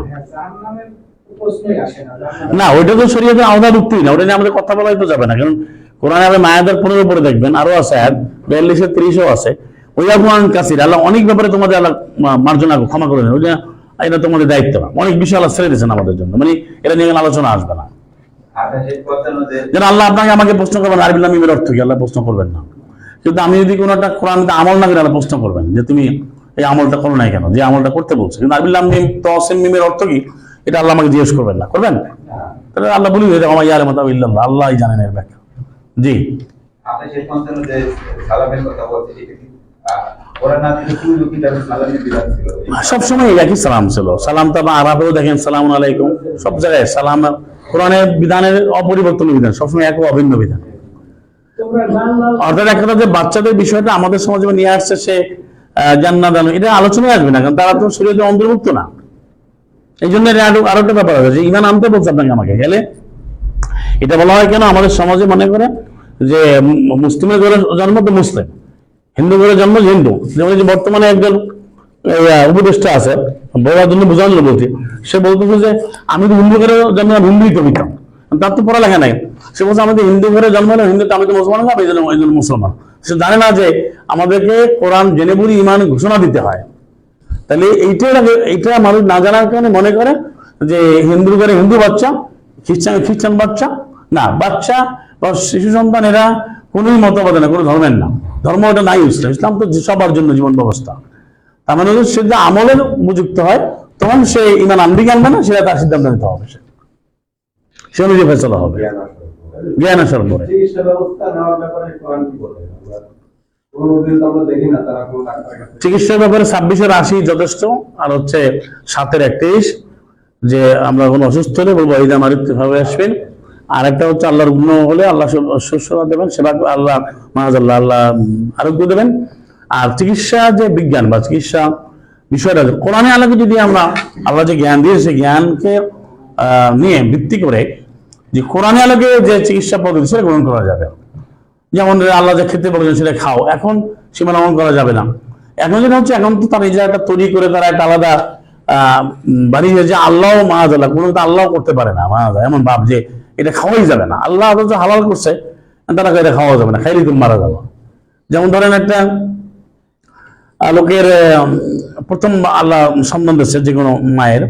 না, ওইটা তো শরীয়তের আওতাভুক্তই না, ওটা নিয়ে আমাদের কথা বলাই তো যাবে না। কারণ কোরআনে আপনি মায়াদের 15 পরে দেখবেন, আরো আছে আয়াত 42-30 আছে। ওই কোরআন কাসির, আল্লাহ অনেক ব্যাপারে তোমাদের আল্লাহ মার্জনা ক্ষমা করে দেন, ওইটা এটা তোমাদের দায়িত্ব না। অনেক বিষয় আল্লাহ ছেড়ে দিয়েছেন আমাদের জন্য, মানে এটা নিয়ে আলোচনা আসবে না। যেন আল্লাহ আপনাকে আমাকে প্রশ্ন করবেন আরবিল মিমের অর্থ কি, আল্লাহ প্রশ্ন করবেন না। কিন্তু আমি যদি কোনো একটা কোরআন আমল না করি, আল্লাহ প্রশ্ন করবেন যে তুমি এই আমলটা করো নাই কেন, যে আমলটা করতে বলছে। কিন্তু আরবিল মিম তসিম মিমের অর্থ কি, এটা আল্লাহ আমাকে জিজ্ঞেস করবেন না, করবেন? তাহলে আল্লাহ বলি আমার ইয়ার মাতা ইল্লাল্লাহ, আল্লাহই জানেন এর ব্যাখ্যা। জি, আপনি শেষ পর্যন্ত যে সালামের কথা বলছেন, এটা কি সবসময় একই সালাম ছিল। সালাম তো আরবেও দেখেন সালাম আলাইকুম, সব জায়গায় সালাম কোরআনের বিধানের অপরিবর্তনীয় বিধান, সবসময় এক ও অভিন্ন বিধান। অর্থাৎ এক কথা যে বাচ্চাদের বিষয়টা আমাদের সমাজে নিয়ে আসছে, সে জান্নাত এটা আলোচনায় আসবে না, কারণ তারা তো শরীয়তে অন্তর্ভুক্ত না। এই জন্য আরো একটা ব্যাপার আছে যে ইমান আনতে বলছে আপনাকে আমাকে গেলে। এটা বলা হয় কেন, আমাদের সমাজে মনে করে যে মুসলিমের ঘরে জন্ম তো মুসলিম, হিন্দু ঘরে জন্ম হিন্দু। যেমন যে বর্তমানে একজন উপদেষ্টা আছে, বলার জন্য বোঝানোর বলছি, সে বলতেছে যে আমি তো হিন্দু ঘরে জন্ম হিন্দুই কবিতাম, তার তো পড়ালেখা নাই। সে বলছে আমাদের হিন্দু ঘরে জন্ম হলে হিন্দু, আমি তো মুসলমান না, এই জন্য মুসলমান। সে জানে না যে আমাদেরকে কোরআন জেনে বুঝে ইমান ঘোষণা দিতে হয়। তাহলে এইটা মানুষ না জানার কারণে মনে করে যে হিন্দু ঘরে হিন্দু বাচ্চা, খ্রিস্টান বাচ্চা না, বাচ্চা বা শিশু সন্তান এরা কোনোই মতবাদ না, কোনো ধর্মের না, ধর্ম ওটা নাই। ইসলাম তো সবার জন্য জীবন ব্যবস্থা। তার মানে সে যে আমলের উপযুক্ত হয় তখন সে ইমান আনবি কি আনবে না সেটা তার সিদ্ধান্ত নিতে হবে, সে অনুযায়ী ফেসলা হবে জ্ঞান আসার পরে। চিকিৎসার ব্যাপারে 26-80 যথেষ্ট, আর হচ্ছে 7-31 যে আমরা কোনো অসুস্থ হলে বলবো ঈদা মারিত ভাবে আসবেন। আর একটা হচ্ছে আল্লাহর গুণ হলে আল্লাহ সুস্থ দেবেন, সেবা আল্লাহ মাহাজাল্লাহ আল্লাহ আরোগ্য দেবেন। আর চিকিৎসা যে বিজ্ঞান বা চিকিৎসা বিষয়টা কোরআনে আলোকে যদি আমরা আল্লাহ যে জ্ঞান দিয়েছে জ্ঞানকে নিয়ে ভিত্তি করে যে কোরআনে আলোকে যে চিকিৎসা পদ্ধতি সেটা গ্রহণ করা যাবে। যেমন আল্লাহ যে খেতে বলেছেন সেটা খাও, এখন সীমা লঙ্ঘন করা যাবে না। এখন যেটা হচ্ছে এখন তো তারা এই জায়গাটা তৈরি করে তারা একটা আলাদা বাড়িয়ে যে আল্লাহ মাহাজাল্লাহ কোনো তো আল্লাহ করতে পারে না, মাহাজা এমন ভাব যে এটা খাওয়াই যাবে না, আল্লাহ হালাল করছে তারা এটা খাওয়া যাবে না, খাইলে তুমি মারা যাবো। যেমন ধরেন একটা লোকের প্রথম আল্লাহ সন্তান দিচ্ছে যে কোনো মায়ের,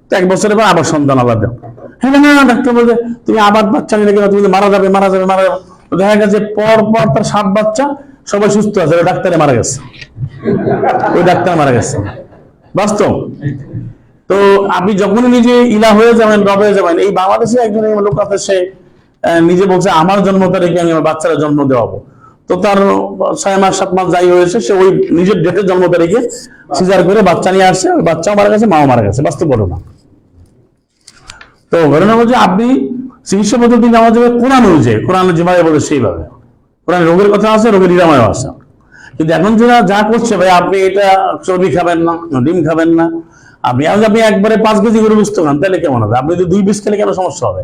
তো 1 বছরের পর আবার সন্তান আল্লাহ দেন। হ্যাঁ না, ডাক্তার বলছে তুমি আবার বাচ্চা নিলে কিনা তুমি মারা যাবে। দেখা গেছে পর তার 7 বাচ্চা সবাই সুস্থ আছে, ওই ডাক্তারে মারা গেছে, ওই ডাক্তার মারা গেছে, বাস্তব। তো আপনি যখনই নিজে ইলা হয়ে যাবেন, রব হয়ে যাবেন। এই বাংলাদেশে একজন লোক আছে, সে নিজে বলছে আমার জন্ম তারিখে আমি আমার বাচ্চারা জন্ম দেওয়াবো। তো তার 6 মাস 7 মাস যাই হয়েছে, সে ওই নিজের ডেটের জন্ম তারিখে সিজার করে বাচ্চা নিয়ে আসছে, ওই বাচ্চাও মারা গেছে, মাও মারা গেছে, বাস্তব ঘটনা। তো ঘটনা বলছে আপনি চিকিৎসা পদ্ধতি নেওয়া যাবে কোরআন অনুযায়ী, কোরআন যেভাবে বলে সেইভাবে। কোরআন রোগের কথা আছে, রোগের নিরাময় আছে। কিন্তু এখন যারা যা করছে ভাই, আপনি এটা চর্বি খাবেন না, ডিম খাবেন না, আপনি একবারে 5 কেজি করে বুঝতে খান, তাহলে কেমন হবে? আপনি যদি 2 পিস খেলে কেন সমস্যা হবে?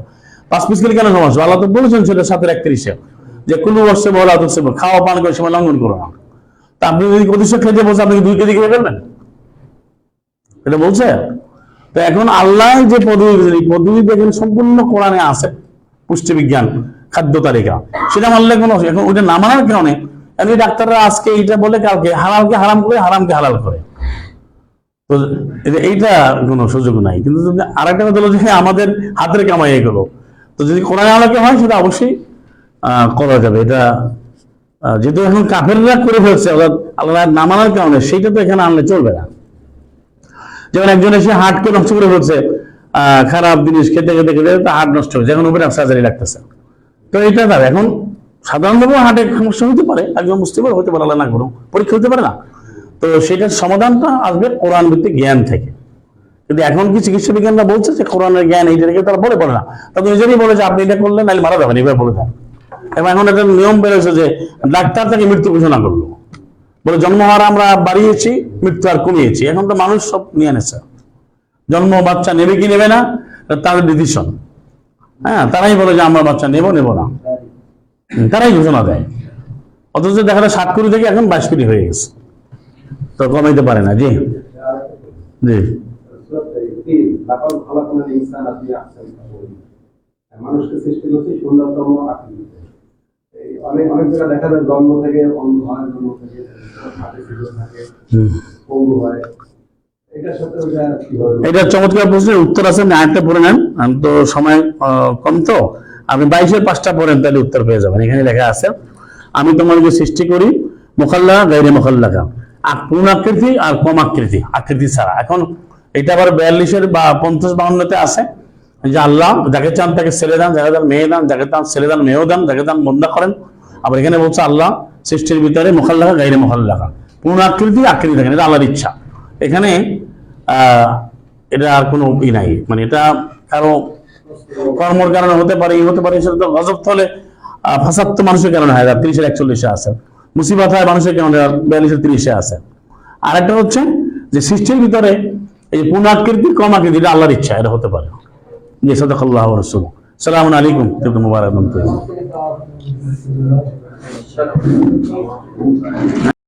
5 পিস খেলে কেন সমস্যা? আল্লাহ তো বলেছেন সেটা 7-31 যে কুলু বর্ষে বলা তো খাওয়া পান করে সময় লঙ্ঘন করো না। তা আপনি যদি প্রতিষ্ঠা খেতে বলছে, আপনি 2 কেজি খেয়ে ফেলবেন, এটা বলছে। তো এখন আল্লাহ যে পদ্ধতি দেখেন সম্পূর্ণ কোরআনে আছে, পুষ্টিবিজ্ঞান খাদ্য তালিকা, সেটা মানলে কোনো এখন ওইটা না মানার কারণে এমনি ডাক্তাররা আজকে এইটা বলে কালকে হালালকে হারাম করে, হারামকে হালাল করে। তো এইটা কোনো সুযোগ নাই। কিন্তু আরেকটা কথা হলো যে আমাদের হাতের কামাই এগুলো, তো যদি কোরআনে আলোকে হয় সেটা অবশ্যই করা যাবে। এটা যেহেতু এখন কাফেররা করে ফেলছে আল্লাহ না মানার কারণে, সেইটা তো এখানে আনলে চলবে না। যেমন একজন এসে হার্টকে নষ্ট করে ফেলছে, খারাপ জিনিস খেতে খেতে খেতে হার্ট নষ্ট হয়েছে, এখন উপরে সার্জারি লাগতেছে। তো এটা তার এখন সাধারণভাবে হার্টের সমস্যা হতে পারে, একজন বুঝতে পারে, হতে পারে, আল্লাহ না করুন, পরীক্ষা হতে পারে না। তো সেটার সমাধানটা আসবে কোরআন ভিত্তিক জ্ঞান থেকে। কিন্তু এখন কি চিকিৎসা বিজ্ঞানরা বলছে যে কোরআনের জ্ঞান এইটা থেকে তারা বলে না, তাদের নিজেরই বলে যে আপনি এটা করলেন নাহলে মারা যাবেন, এবার বলে দেন। এবং এখন একটা নিয়ম বেরোছে যে ডাক্তার তাকে মৃত্যু ঘোষণা করলো, বলে জন্ম হার আমরা বাড়িয়েছি, মৃত্যু আর কমিয়েছি। এখন তো মানুষ সব নিয়ে এনেছে, জন্ম বাচ্চা নেবে কি নেবে না তাদের ডিসিশন। হ্যাঁ, তারাই বলে যে আমরা বাচ্চা নেব না, তারাই ঘোষণা দেয়। অথচ দেখা যায় 7 কোটি থেকে এখন 22 কোটি হয়ে গেছে, তো কমাইতে পারে না। জি জি মানুষকে সৃষ্টি করছে সুন্দরতম আকৃতিতে। অনেক জায়গায় দেখা যায় জন্ম থেকে অন্ধ হয়, জন্ম থেকে পঙ্গু হয়। এটা চমৎকার প্রশ্নের উত্তর আছে, আপনি আরেকটা পড়ে নেন, আমি তো সময় কম, তো আপনি 22-এর 5টা পড়েন, তাহলে উত্তর পেয়ে যাবেন। এখানে লেখা আছে আমি তোমাদেরকে সৃষ্টি করি মোখাল্লা গাইরে মোখাল্লাকা, পূর্ণ আকৃতি আর কম আকৃতি ছাড়া। এখন এটা আবার 42-এর বা 50-52-তে আছে যে আল্লাহ যাকে চান তাকে ছেলে দেন, যাকে চান মেয়ে দেন, যাকে চান ছেলে দেন মেয়েও দেন, যাকে চান বন্ধা করেন। আবার এখানে বলছে আল্লাহ সৃষ্টির ভিতরে মোখাল্লাকা গাইরে মোখাল্লাকা, পূর্ণ আকৃতি দেখেন, এটা আল্লাহর ইচ্ছা। এখানে এটা আর কোনো নাই, মানে এটা কারো কর্মর কারণে হতে পারে, হতে পারে, সেটা তো গজব হলে ফাসাদ তো মানুষের কারণে হয়, 30-এর 41-এ আছে, মুসিবত হয় মানুষের কারণে 42-এর 30-এ আছে। আর একটা হচ্ছে যে সৃষ্টির ভিতরে এই যে পূর্ণাকৃতি কম আকৃতি, এটা আল্লাহর ইচ্ছা, এটা হতে পারে। জি, সাদাকাল্লাহু ওয়া রাসূলুহু। আসসালামু আলাইকুম, মুবারাক।